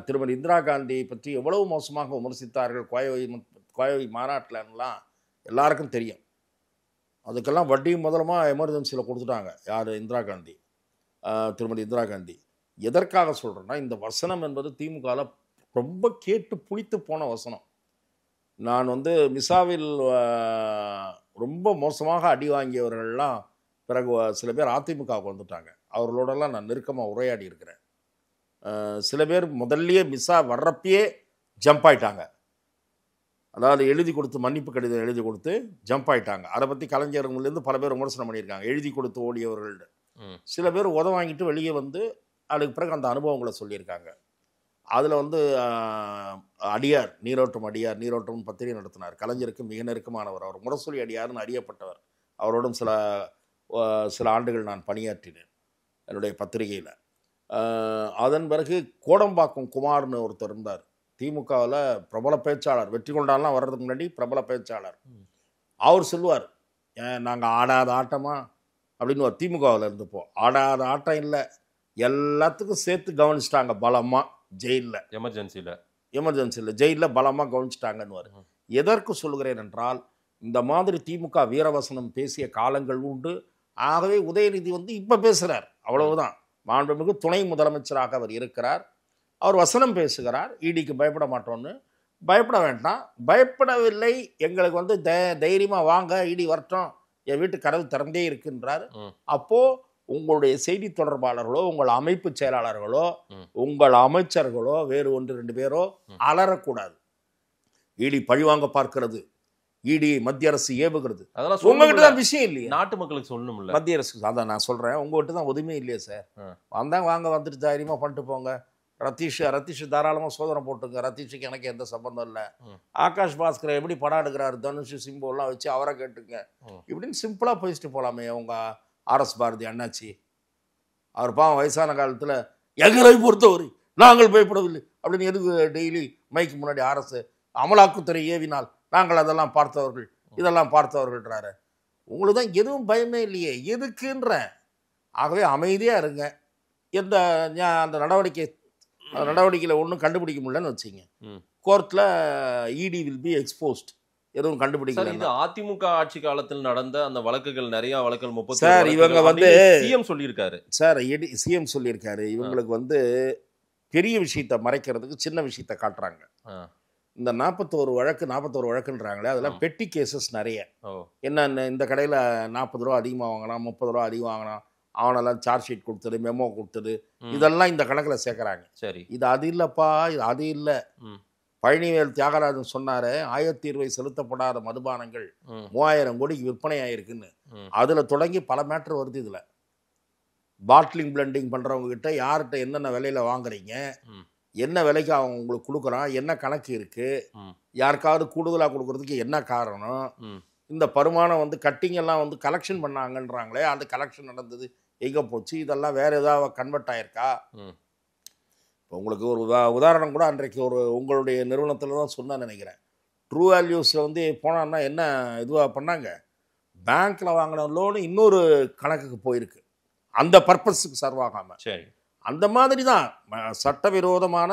திருமதி இந்திரா காந்தியை பற்றி எவ்வளவு மோசமாக விமர்சித்தார்கள் கோவை மாநாட்டிலலாம் எல்லாருக்கும் தெரியும். அதுக்கெல்லாம் வட்டியும் முதலமா எமர்ஜென்சியில் கொடுத்துட்டாங்க. யார்? இந்திரா காந்தி, திருமதி இந்திரா காந்தி. எதற்காக சொல்கிறேன்னா, இந்த வசனம் என்பது திமுகவில் ரொம்ப கேட்டு புளித்து போன வசனம். நான் மிசாவில் ரொம்ப மோசமாக அடி வாங்கியவர்கள்லாம் பிறகு சில பேர் அதிமுகவுக்கு வந்துட்டாங்க. அவர்களோடலாம் நான் நெருக்கமாக உரையாடி இருக்கிறேன். சில பேர் முதல்லையே மிஸ்ஸா வர்றப்பயே ஜம்ப் ஆயிட்டாங்க. அதாவது எழுதி கொடுத்து, மன்னிப்பு கடிதம் எழுதி கொடுத்து ஜம்ப் ஆயிட்டாங்க. அதை பற்றி கலைஞர்கள்லேருந்து பல பேர் விமர்சனம் பண்ணியிருக்காங்க. எழுதி கொடுத்து ஓடியவர்கள் சில பேர் உதவ வாங்கிட்டு வெளியே அதுக்கு பிறகு அந்த அனுபவங்களை சொல்லியிருக்காங்க. அதில் அடியார், நீரோட்டம் பத்திரிகை நடத்தினார். கலைஞருக்கு மிக நெருக்கமானவர். அவர் முரசொலி அடியார்னு அறியப்பட்டவர். அவரோடும் சில ஆண்டுகள் நான் பணியாற்றினேன் என்னுடைய பத்திரிகையில். அதன் பிறகு கோடம்பாக்கம் குமார்னு ஒருத்தர் இருந்தார், திமுகவில் பிரபல பேச்சாளர், வெற்றி கொண்டாடலாம் வர்றதுக்கு முன்னாடி பிரபல பேச்சாளர். அவர் சொல்லுவார், ஏன் நாங்கள் ஆடாத ஆட்டமா அப்படின்னு. ஒரு திமுகவில் இருந்துப்போம், ஆடாத ஆட்டம் இல்லை, எல்லாத்துக்கும் சேர்த்து கவனிச்சிட்டாங்க பலமாக ஜெயிலில், எமர்ஜென்சியில் ஜெயிலில் பலமாக கவனிச்சிட்டாங்கன்னு. எதற்கு சொல்கிறேன் என்றால், இந்த மாதிரி திமுக வீரவசனம் பேசிய காலங்கள் உண்டு. ஆகவே உதயநிதி வந்து இப்போ பேசுகிறார், அவ்வளவுதான். மாண்புமிகு துணை முதலமைச்சராக அவர் இருக்கிறார், அவர் வசனம் பேசுகிறார். இடிக்கு பயப்பட மாட்டோன்னு. பயப்பட வேண்டாம், பயப்படவில்லை, எங்களுக்கு வந்து தைரியமாக வாங்க, இடி வரட்டும், என் வீட்டு கதவு திறந்தே இருக்குன்றார். அப்போது உங்களுடைய செய்தி தொடர்பாளர்களோ, உங்கள் அமைப்பு செயலாளர்களோ, உங்கள் அமைச்சர்களோ, வேறு 1-2 பேரோ அலறக்கூடாது. இடி பழிவாங்க பார்க்கிறது, இடி மத்திய அரசு ஏவுகிறது, உங்ககிட்ட தான் விஷயம் இல்லையா? நாட்டு மக்களுக்கு சொல்லணும்ல மத்திய அரசு. அதான் நான் சொல்கிறேன், உங்ககிட்ட தான் உதவியே இல்லையா சார்? வந்தாங்க, வாங்க, வந்துட்டு தைரியமாக பண்ணிட்டு போங்க. ரத்தீஷ் தாராளமாக சோதனை போட்டுங்க, ரத்தீஷுக்கு எனக்கு எந்த சம்பந்தம் இல்லை. ஆகாஷ் பாஸ்கர் எப்படி படம் எடுக்கிறாரு, தனுஷ் சிம்புலாம் வச்சு அவரை கேட்டுங்க, இப்படின்னு சிம்பிளாக பேசிட்டு போகலாமே. அவங்க ஆர்எஸ் பாரதி அண்ணாச்சி, அவர் பாவம் வயசான காலத்தில் எங்களை பொறுத்தவரை நாங்கள் பயப்படவில்லை அப்படின்னு எதுக்கு டெய்லி மைக்கு முன்னாடி அரசு அமலாக்கத்துறை ஏவினால் நாங்கள் அதெல்லாம் பார்த்தவர்கள், இதெல்லாம் பார்த்தவர்கள்ன்றாரு. உங்களுக்கு தான் எதுவும் பயமே இல்லையே, எதுக்குன்றேன். ஆகவே அமைதியாக இருங்க. எந்த அந்த நடவடிக்கையில் ஒன்றும் கண்டுபிடிக்க முடியலன்னு வச்சுங்க, கோர்ட்டில் இடி வில் பி எக்ஸ்போஸ்ட், எதுவும் கண்டுபிடிக்கல. இது அதிமுக ஆட்சி காலத்தில் நடந்த அந்த வழக்குகள், நிறைய வழக்குகள் 30 சார். இவங்க வந்து சிஎம் சொல்லியிருக்காரு சார், சிஎம் சொல்லியிருக்காரு. இவங்களுக்கு வந்து பெரிய விஷயத்தை மறைக்கிறதுக்கு சின்ன விஷயத்தை காட்டுறாங்க. இந்த 41 வழக்குன்றாங்களே, அதெல்லாம் பெட்டி கேசஸ் நிறைய. என்ன, இந்த கடையில் 40 ரூபா அதிகமாக வாங்கினான், 30 ரூபா அதிகம் வாங்கினான், அவனெல்லாம் சார்ஜ் ஷீட் கொடுத்தது, மெமோ கொடுத்தது, இதெல்லாம் இந்த கணக்கில் சேர்க்குறாங்க. சரி, இது அது இல்லைப்பா, இது அது இல்லை. பழனிவேல் தியாகராஜன் சொன்னாரு, 1020 செலுத்தப்படாத மதுபானங்கள் 3000 கோடிக்கு விற்பனை ஆயிருக்குன்னு. அதுல தொடங்கி பல மேட்டர் வருது. இதுல பாட்லிங் பிளண்டிங் பண்றவங்க கிட்ட யார்கிட்ட என்னென்ன விலையில வாங்குறீங்க, என்ன விலைக்கு அவங்க உங்களுக்கு கொடுக்குறான், என்ன கணக்கு இருக்கு, யாருக்காவது கூடுதலாக கொடுக்கறதுக்கு என்ன காரணம், இந்த பருமானம் வந்து கட்டிங் எல்லாம் வந்து கலெக்ஷன் பண்ணாங்கன்றாங்களே, அந்த கலெக்ஷன் நடந்தது எங்கே போச்சு, இதெல்லாம் வேற ஏதாவது கன்வெர்ட் ஆயிருக்கா? இப்போ உங்களுக்கு ஒரு உதாரணம் கூட அன்றைக்கு உங்களுடைய நிறுவனத்தில் தான் சொன்னேன்னு நினைக்கிறேன். ட்ரூ வேல்யூஸில் வந்து போனான்னா என்ன இதுவாக பண்ணாங்க, பேங்க்கில் வாங்கின லோனு இன்னொரு கணக்குக்கு போயிருக்கு, அந்த பர்பஸுக்கு சர்வ் ஆகாமல். சரி, அந்த மாதிரி தான் சட்டவிரோதமான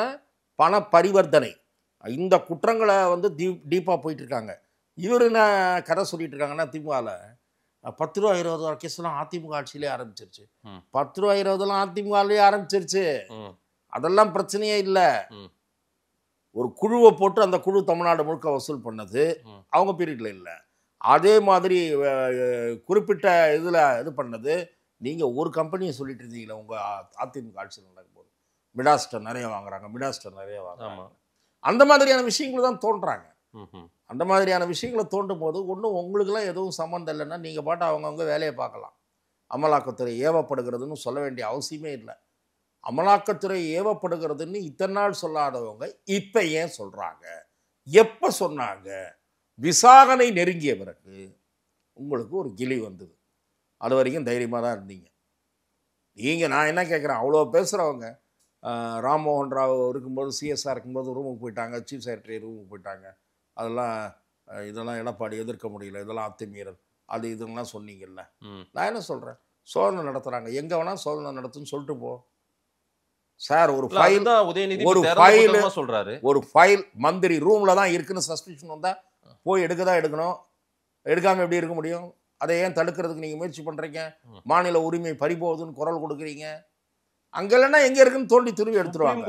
பண பரிவர்த்தனை, இந்த குற்றங்களை வந்து டீப்பாக போயிட்டுருக்காங்க. இவர் என்ன கதை சொல்லிட்டு இருக்காங்கன்னா, திமுகவில் 10 ரூபா 20 ரூபா கேஸ்லாம் அதிமுக ஆட்சியிலே ஆரம்பிச்சிருச்சு. 10 ரூபா 20 அதிமுகலேயே ஆரம்பிச்சிருச்சு, அதெல்லாம் பிரச்சனையே இல்லை. ஒரு குழுவை போட்டு அந்த குழு தமிழ்நாடு முழுக்க வசூல் பண்ணது அவங்க பீரியட்ல இல்லை. அதே மாதிரி குறிப்பிட்ட இதில் இது பண்ணது நீங்கள் ஒரு கம்பெனியை சொல்லிட்டு இருந்தீங்களே உங்கள் அதிமுக ஆட்சியில் நடக்கும்போது, மிடாஸ்டர் நிறைய வாங்குறாங்க, அந்த மாதிரியான விஷயங்கள் தான் தோன்றாங்க. அந்த மாதிரியான விஷயங்களை தோண்டும் போது ஒன்றும் உங்களுக்குலாம் எதுவும் சம்மந்தம் இல்லைன்னா நீங்கள் பாட்டு அவங்கவுங்க வேலையை பார்க்கலாம். அமலாக்கத்துறை ஏவப்படுகிறதுன்னு சொல்ல வேண்டிய அவசியமே இல்லை. அமலாக்கத்துறை ஏவப்படுகிறதுன்னு இத்தனை நாள் சொல்லாதவங்க இப்போ ஏன் சொல்கிறாங்க, எப்போ சொன்னாங்க? விசாரணை நெருங்கிய பிறகு உங்களுக்கு ஒரு கிளி வந்தது, அது வரைக்கும் தைரியமாக தான் இருந்தீங்க நீங்கள். நான் என்ன கேட்குறேன், அவ்வளோ பேசுகிறவங்க ராம்மோகன் ராவ் இருக்கும்போது, சிஎஸ்ஆர் இருக்கும்போது ரூமுக்கு போயிட்டாங்க, சீஃப் செக்ரட்டரி ரூமுக்கு போயிட்டாங்க, இதெல்லாம் எடப்பாடி எதிர்க்க முடியல, இதெல்லாம் அத்துமீறல், அது இதெல்லாம் சொன்னீங்கல்ல. நான் என்ன சொல்கிறேன், சோதனை நடத்துகிறாங்க, எங்கே வேணால் சோதனை நடத்துன்னு சொல்லிட்டு போ சார். ஒரு ஃபைல் மந்திரி ரூமில் தான் இருக்குன்னு சஸ்பிஷன் வந்தால் போய் எடுக்கணும், எடுக்காமல் எப்படி இருக்க முடியும்? அதை ஏன் தடுக்கிறதுக்கு நீங்கள் முயற்சி பண்ணுறீங்க? மாநில உரிமை பறிபோகுதுன்னு குரல் கொடுக்குறீங்க. அங்க இல்லைன்னா எங்க இருக்குன்னு தோண்டி திரும்பி எடுத்துருவாங்க.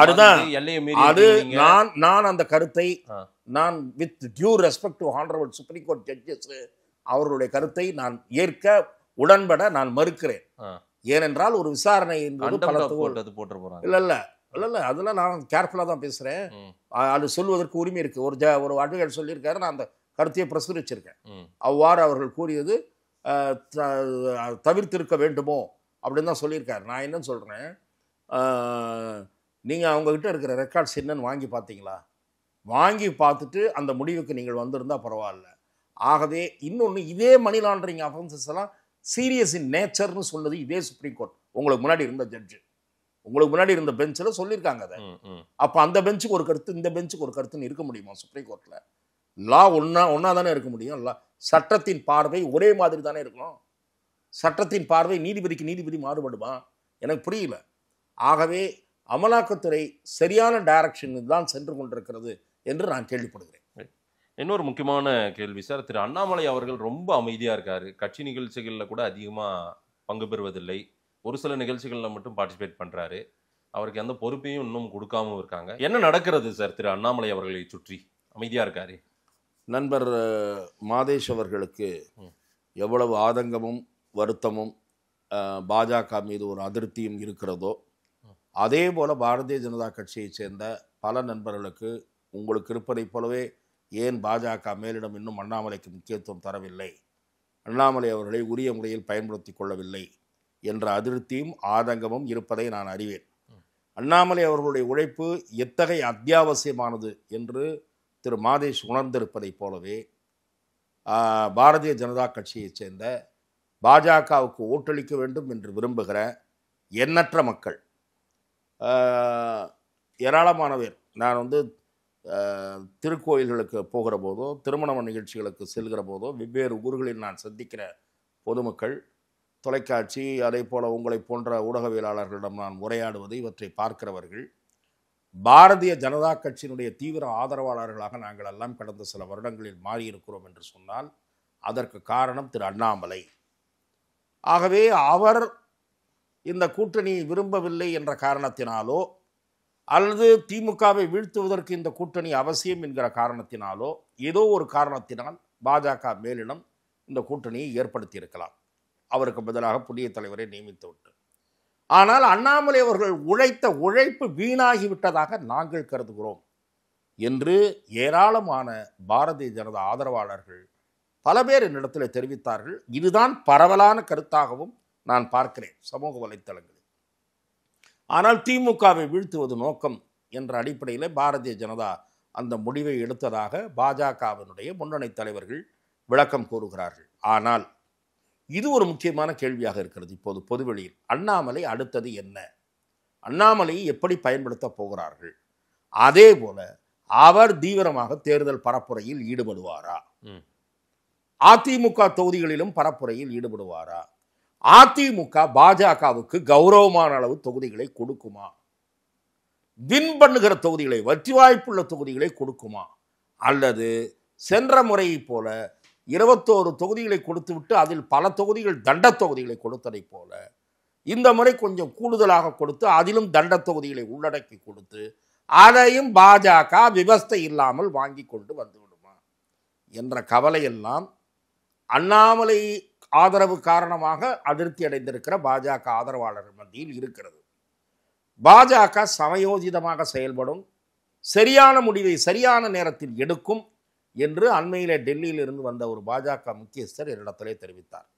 அதுதான் நான் அந்த கருத்தை, நான் with due respect to honourable supreme court judges அவர்களுடைய கருத்தை நான் ஏற்க உடன்பட நான் மறுக்கிறேன். ஏனென்றால் ஒரு விசாரணை என்பது இல்ல அதெல்லாம் நான் கேர்ஃபுல்லா தான் பேசுறேன். அது சொல்வதற்கு உரிமை இருக்கு. ஒரு அட்வொகேட் சொல்லியிருக்காரு, நான் அந்த கருத்தையை பிரசுரிச்சிருக்கேன். அவ்வாறு அவர்கள் கூறியது தவிர்த்திருக்க வேண்டுமோ அப்படின்னு தான் சொல்லியிருக்காரு. நான் என்ன சொல்கிறேன், நீங்கள் அவங்கக்கிட்ட இருக்கிற ரெக்கார்ட்ஸ் என்னன்னு வாங்கி பார்த்தீங்களா? வாங்கி பார்த்துட்டு அந்த முடிவுக்கு நீங்கள் வந்திருந்தால் பரவாயில்ல. ஆகவே இன்னொன்று, இதே மணி லாண்டரிங் அஃபென்சஸ் எல்லாம் சீரியஸ் இன் நேச்சர்னு சொன்னது இதே சுப்ரீம் கோர்ட். உங்களுக்கு முன்னாடி இருந்த ஜட்ஜு, உங்களுக்கு முன்னாடி இருந்த பெஞ்சில் சொல்லியிருக்காங்க அதை. அப்போ அந்த பெஞ்சுக்கு ஒரு கருத்து, இந்த பெஞ்சுக்கு ஒரு கருத்துன்னு இருக்க முடியுமா? சுப்ரீம் கோர்ட்டில் லா ஒன்னா தானே இருக்க முடியும். சட்டத்தின் பார்வை ஒரே மாதிரி தானே இருக்கணும். சட்டத்தின் பார்வை நீதிபதிக்கு நீதிபதி மாறுபடுமா? எனக்கு புரியல. ஆகவே அமலாக்கத்துறை சரியான டைரக்ஷனில் தான் சென்று கொண்டிருக்கிறது என்று நான் கேள்விப்படுகிறேன். இன்னொரு முக்கியமான கேள்வி சார், திரு அண்ணாமலை அவர்கள் ரொம்ப அமைதியாக இருக்காரு. கட்சி நிகழ்ச்சிகளில் கூட அதிகமாக பங்கு பெறுவதில்லை. ஒரு சில நிகழ்ச்சிகளில் மட்டும் பார்ட்டிசிபேட் பண்ணுறாரு. அவருக்கு எந்த பொறுப்பையும் இன்னும் கொடுக்காம இருக்காங்க. என்ன நடக்கிறது சார் திரு அண்ணாமலை அவர்களை சுற்றி? அமைதியாக இருக்காரு. நண்பர் மாதேஷ் அவர்களுக்கு எவ்வளவு ஆதங்கமும் வருத்தமும் பாஜக மீது ஒரு அதிருப்தியும் இருக்கிறதோ, அதே போல பாரதிய ஜனதா கட்சியைச் சேர்ந்த பல நண்பர்களுக்கு உங்களுக்கு இருப்பதைப் போலவே ஏன் பாஜக மேலிடம் இன்னும் அண்ணாமலைக்கு முக்கியத்துவம் தரவில்லை, அண்ணாமலை அவர்களை உரிய முறையில் பயன்படுத்தி கொள்ளவில்லை என்ற அதிருப்தியும் ஆதங்கமும் இருப்பதை நான் அறிவேன். அண்ணாமலை அவர்களுடைய உழைப்பு எத்தகைய அத்தியாவசியமானது என்று திரு மாதேஷ் உணர்ந்திருப்பதைப் போலவே பாரதிய ஜனதா கட்சியைச் சேர்ந்த பாஜகவுக்கு ஓட்டளிக்க வேண்டும் என்று விரும்புகிற எண்ணற்ற மக்கள் ஏராளமான பேர். நான் திருக்கோயில்களுக்கு போகிற போதோ, திருமண நிகழ்ச்சிகளுக்கு செல்கிற போதோ, வெவ்வேறு ஊர்களில் நான் சந்திக்கிற பொதுமக்கள், தொலைக்காட்சி, அதே போல் உங்களை போன்ற ஊடகவியலாளர்களிடம் நான் உரையாடுவது, இவற்றை பார்க்கிறவர்கள் பாரதிய ஜனதா கட்சியினுடைய தீவிர ஆதரவாளர்களாக நாங்கள் எல்லாம் கடந்த சில வருடங்களில் மாறியிருக்கிறோம் என்று சொன்னால் அதற்கு காரணம் திரு அண்ணாமலை. ஆகவே அவர் இந்த கூட்டணியை விரும்பவில்லை என்ற காரணத்தினாலோ, அல்லது திமுகவை வீழ்த்துவதற்கு இந்த கூட்டணி அவசியம் என்கிற காரணத்தினாலோ, ஏதோ ஒரு காரணத்தினால் பாஜக மேலிடம் இந்த கூட்டணியை ஏற்படுத்தி இருக்கலாம், அவருக்கு பதிலாக புதிய தலைவரை நியமித்து விட்டு. ஆனால் அண்ணாமலை அவர்கள் உழைத்த உழைப்பு வீணாகிவிட்டதாக நாங்கள் கருதுகிறோம் என்று ஏராளமான பாரதிய ஜனதா ஆதரவாளர்கள் பல பேர் என்னிடத்தில் தெரிவித்தார்கள். இதுதான் பரவலான கருத்தாகவும் நான் பார்க்கிறேன் சமூக வலைத்தளங்களில். ஆனால் திமுகவை வீழ்த்துவது நோக்கம் என்ற அடிப்படையில் பாரதிய ஜனதா அந்த முடிவை எடுத்ததாக பாஜகவினுடைய முன்னணி தலைவர்கள் விளக்கம் கூறுகிறார்கள். ஆனால் இது ஒரு முக்கியமான கேள்வியாக இருக்கிறது இப்போது பொதுவெளியில். அண்ணாமலை அடுத்தது என்ன? அண்ணாமலையை எப்படி பயன்படுத்த போகிறார்கள்? அதே போல அவர் தீவிரமாக தேர்தல் பரப்புரையில் ஈடுபடுவாரா? அதிமுக தொகுதிகளிலும் பரப்புரையில் ஈடுபடுவாரா? அதிமுக பாஜகவுக்கு கௌரவமான அளவு தொகுதிகளை கொடுக்குமா? வின் பண்ணுகிற தொகுதிகளை, வெற்றி வாய்ப்புள்ள தொகுதிகளை கொடுக்குமா? அல்லது சென்ற முறையை போல 21 தொகுதிகளை கொடுத்து விட்டு அதில் பல தொகுதிகள் தண்ட தொகுதிகளை கொடுத்ததை போல இந்த முறை கொஞ்சம் கூடுதலாக கொடுத்து அதிலும் தண்ட தொகுதிகளை உள்ளடக்கி கொடுத்து அதையும் பாஜக விவஸ்தை இல்லாமல் வாங்கி கொண்டு வந்து விடுமா என்ற கவலையெல்லாம் அண்ணாமலை ஆதரவு காரணமாக அதிருப்தி அடைந்திருக்கிற பாஜக ஆதரவாளர்கள் மத்தியில் இருக்கிறது. பாஜக சமயோஜிதமாக செயல்படும், சரியான முடிவை சரியான நேரத்தில் எடுக்கும் என்று அண்மையிலே டெல்லியில் இருந்து வந்த ஒரு பாஜக முக்கியஸ்தர் என்னிடத்திலே தெரிவித்தார்.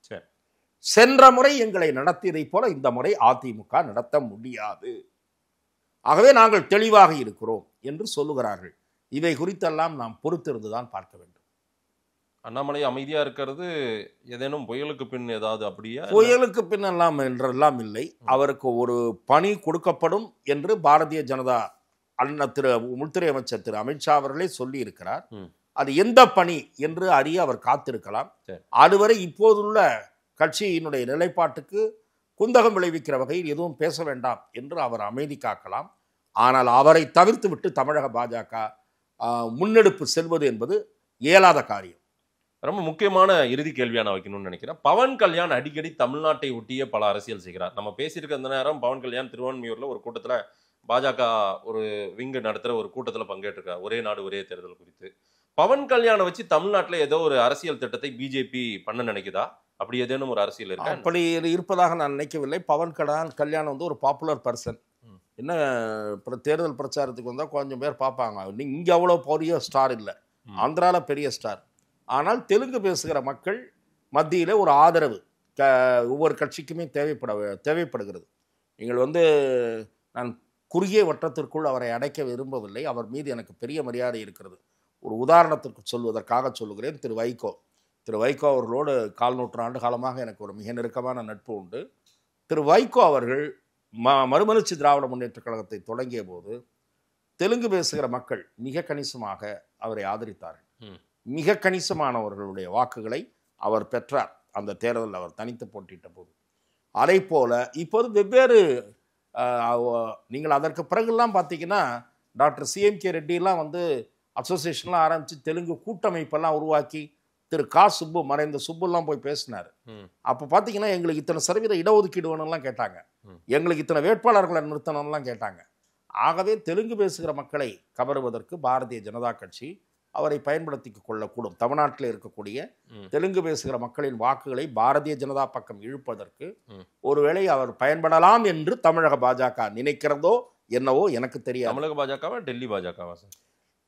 சென்ற முறை எங்களை நடத்தியதை போல இந்த முறை அதிமுக நடத்த முடியாது, ஆகவே நாங்கள் தெளிவாக இருக்கிறோம் என்று சொல்லுகிறார்கள். இவை குறித்தெல்லாம் நாம் பொறுத்திருந்துதான் பார்க்க வேண்டும். அண்ணாமலை அமைதியா இருக்கிறது ஏதேனும் புயலுக்கு பின் ஏதாவது அப்படியா? புயலுக்கு பின் எல்லாம் என்றெல்லாம் இல்லை. அவருக்கு ஒரு பணி கொடுக்கப்படும் என்று பாரதிய ஜனதா உள்துறை அமைச்சர் திரு அமித்ஷா அவர்களே சொல்லி இருக்கிறார். அது எந்த பணி என்று அறிய அவர் காத்திருக்கலாம். அதுவரை இப்போதுள்ள கட்சியினுடைய நிலைப்பாட்டுக்கு குந்தகம் விளைவிக்கிற வகையில் எதுவும் பேச வேண்டாம் என்று அவர் அமைதி காக்கலாம். ஆனால் அவரை தவிர்த்து விட்டு தமிழக பாஜக முன்னெடுப்பு செல்வது என்பது இயலாத காரியம். ரொம்ப முக்கியமான இறுதி கேள்வியா நான் வைக்கணும்னு நினைக்கிறேன். பவன் கல்யாண் அடிக்கடி தமிழ்நாட்டை ஒட்டிய பல அரசியல் செய்கிறார். நம்ம பேசியிருக்க அந்த நேரம் பவன் கல்யாண் திருவான்மியூர்ல ஒரு கூட்டத்தில் பாஜக ஒரு விங்கு நடத்துகிற ஒரு கூட்டத்தில் பங்கேற்றிருக்கார், ஒரே நாடு ஒரே தேர்தல் குறித்து. பவன் கல்யாணை வச்சு தமிழ்நாட்டில் ஏதோ ஒரு அரசியல் திட்டத்தை பிஜேபி பண்ண நினைக்குதா? அப்படி ஏதேனும் ஒரு அரசியல் இருக்கு? அப்படி இருப்பதாக நான் நினைக்கவில்லை. பவன் கல்யாண் ஒரு பாப்புலர் பர்சன். என்ன தேர்தல் பிரச்சாரத்துக்கு வந்தால் கொஞ்சம் பேர் பார்ப்பாங்க. இங்கே அவ்வளோ பெரிய ஸ்டார் இல்லை, ஆந்திராவில் பெரிய ஸ்டார். ஆனால் தெலுங்கு பேசுகிற மக்கள் மத்தியில் ஒரு ஆதரவு ஒவ்வொரு கட்சிக்குமே தேவைப்படுகிறது. நீங்கள் நான் குறுகிய வட்டத்திற்குள் அவரை அடைக்க விரும்பவில்லை. அவர் மீது எனக்கு பெரிய மரியாதை இருக்கிறது. ஒரு உதாரணத்திற்கு சொல்வதற்காக சொல்லுகிறேன். திரு வைகோ திரு வைகோ அவர்களோடு 1/4 நூற்றாண்டு காலமாக எனக்கு ஒரு மிக நெருக்கமான நட்பு உண்டு. திரு வைகோ அவர்கள் மறுமலர்ச்சி திராவிட முன்னேற்றக் கழகத்தை தொடங்கிய போது தெலுங்கு பேசுகிற மக்கள் மிக கணிசமாக அவரை ஆதரித்தார்கள். மிக கணிசமானவர்களுடைய வாக்குகளை அவர் பெற்றார் அந்த தேர்தலில் அவர் தனித்து போட்டியிட்ட போது. அதே போல இப்போது வெவ்வேறு நீங்கள் அதற்கு பிறகுலாம் பார்த்தீங்கன்னா டாக்டர் CMK ரெட்டிலாம் வந்து அசோசியேஷன்லாம் ஆரம்பித்து தெலுங்கு கூட்டமைப்பெல்லாம் உருவாக்கி திரு சுப்பு மறைந்த சுப்புலாம் போய் பேசினார். அப்போ பார்த்தீங்கன்னா எங்களுக்கு இத்தனை சதவீத இடஒதுக்கீடு வேணும்லாம் கேட்டாங்க, எங்களுக்கு இத்தனை வேட்பாளர்களை நிறுத்தணும்லாம் கேட்டாங்க. ஆகவே தெலுங்கு பேசுகிற மக்களை கவருவதற்கு பாரதிய ஜனதா கட்சி அவரை பயன்படுத்தி கொள்ளக்கூடும். தமிழ்நாட்டில் இருக்கக்கூடிய தெலுங்கு பேசுகிற மக்களின் வாக்குகளை பாரதிய ஜனதா பக்கம் இழுப்பதற்கு ஒருவேளை அவர் பயன்படலாம் என்று தமிழக பாஜக நினைக்கிறதோ என்னவோ எனக்கு தெரியாது. தமிழக பாஜகவா டெல்லி பாஜகவா சார்?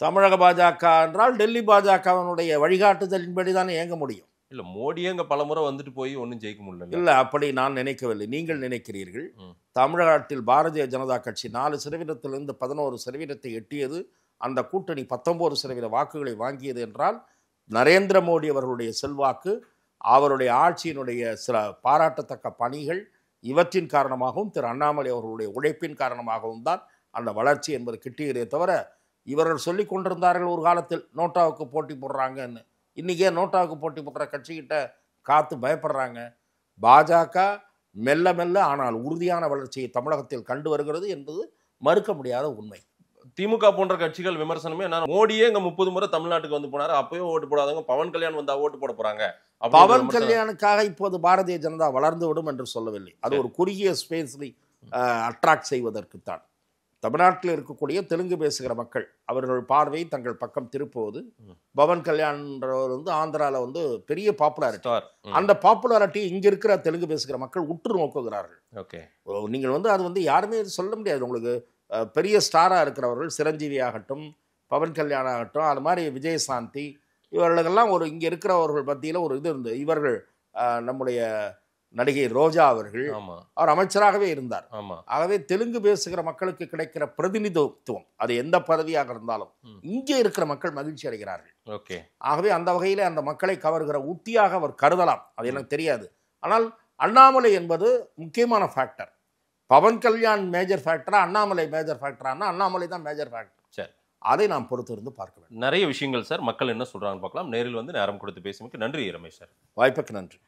தமிழக பாஜக என்றால் டெல்லி பாஜகவினுடைய வழிகாட்டுதலின்படி தான் இயங்க முடியும். இல்ல மோடியே இங்க பலமுறை வந்துட்டு போய் ஒன்றும் ஜெயிக்க முடியல. இல்ல அப்படி நான் நினைக்கவில்லை, நீங்கள் நினைக்கிறீர்கள். தமிழகத்தில் பாரதிய ஜனதா கட்சி 4% 11% எட்டியது. அந்த கூட்டணி 19% வாக்குகளை வாங்கியது என்றால் நரேந்திர மோடி அவர்களுடைய செல்வாக்கு, அவருடைய ஆட்சியினுடைய சில பாராட்டத்தக்க பணிகள் இவற்றின் காரணமாகவும் திரு அண்ணாமலை அவர்களுடைய உழைப்பின் காரணமாகவும் தான் அந்த வளர்ச்சி என்பது கிட்டியதே தவிர இவர்கள் சொல்லி கொண்டிருந்தார்கள் ஒரு காலத்தில் நோட்டாவுக்கு போட்டி போடுறாங்கன்னு. இன்றைக்கே நோட்டாவுக்கு போட்டி போடுற கட்சிக்கிட்ட காத்து பயப்படுறாங்க. பாஜக மெல்ல மெல்ல ஆனால் உறுதியான வளர்ச்சியை தமிழகத்தில் கண்டு வருகிறது என்பது மறுக்க முடியாத உண்மை. திமுக போன்ற கட்சிகள் விமர்சனமே என்ன, மோடியே இங்க 30 முறை தமிழ்நாட்டுக்கு வந்து போனாரு, அப்பயும் ஓட்டு போடாதவங்க பவன் கல்யாண் வந்தா ஓட்டு போட போறாங்க. பவன் கல்யாணுக்காக இப்போது பாரதிய ஜனதா வளர்ந்து விடும் என்று சொல்லவில்லை. அது ஒரு குறுகிய ஸ்பேஸை அட்ராக்ட் செய்வதற்குத்தான். தமிழ்நாட்டில் இருக்கக்கூடிய தெலுங்கு பேசுகிற மக்கள் அவர்கள் பார்வை தங்கள் பக்கம் திருப்புவது. பவன் கல்யாண்ன்றவர் வந்து ஆந்திராவில் வந்து பெரிய பாப்புலாரிட்டி. அந்த பாப்புலாரிட்டி இங்கே இருக்கிற தெலுங்கு பேசுகிற மக்கள் உற்று நோக்குகிறார்கள். ஓகே, நீங்கள் வந்து அது வந்து யாருமே சொல்ல முடியாது. உங்களுக்கு பெரிய ஸ்டாராக இருக்கிறவர்கள் சிரஞ்சீவி ஆகட்டும், பவன் கல்யாண் ஆகட்டும், அது மாதிரி விஜயசாந்தி, இவர்களுக்கெல்லாம் ஒரு இங்கே இருக்கிறவர்கள் மத்தியில் ஒரு இது இருந்து இவர்கள் நம்முடைய நடிகை ரோஜா அவர்கள் அவர் அமைச்சராகவே இருந்தார். ஆகவே தெலுங்கு பேசுகிற மக்களுக்கு கிடைக்கிற பிரதிநிதித்துவம் அது எந்த பதவியாக இருந்தாலும் இங்கே இருக்கிற மக்கள் மகிழ்ச்சி அடைகிறார்கள். ஓகே, ஆகவே அந்த வகையில் அந்த மக்களை கவர்கிற உத்தியாக அவர் கருதலாம். அது எனக்கு தெரியாது. ஆனால் அண்ணாமலை என்பது முக்கியமான ஃபேக்டர். பவன் கல்யாண் மேஜர் ஃபேக்டரா, அண்ணாமலை மேஜர் ஃபேக்டரானா அண்ணாமலை தான் மேஜர் ஃபேக்டர். சரி, அதை நாம் பொறுத்து இருந்து பார்க்க வேண்டும். நிறைய விஷயங்கள் சார் மக்கள் என்ன சொல்றாங்கன்னு பார்க்கலாம். நேரில் வந்து நேரம் கொடுத்து பேசுவதற்கு நன்றி ரமேஷ் சார். வாய்ப்புக்கு நன்றி.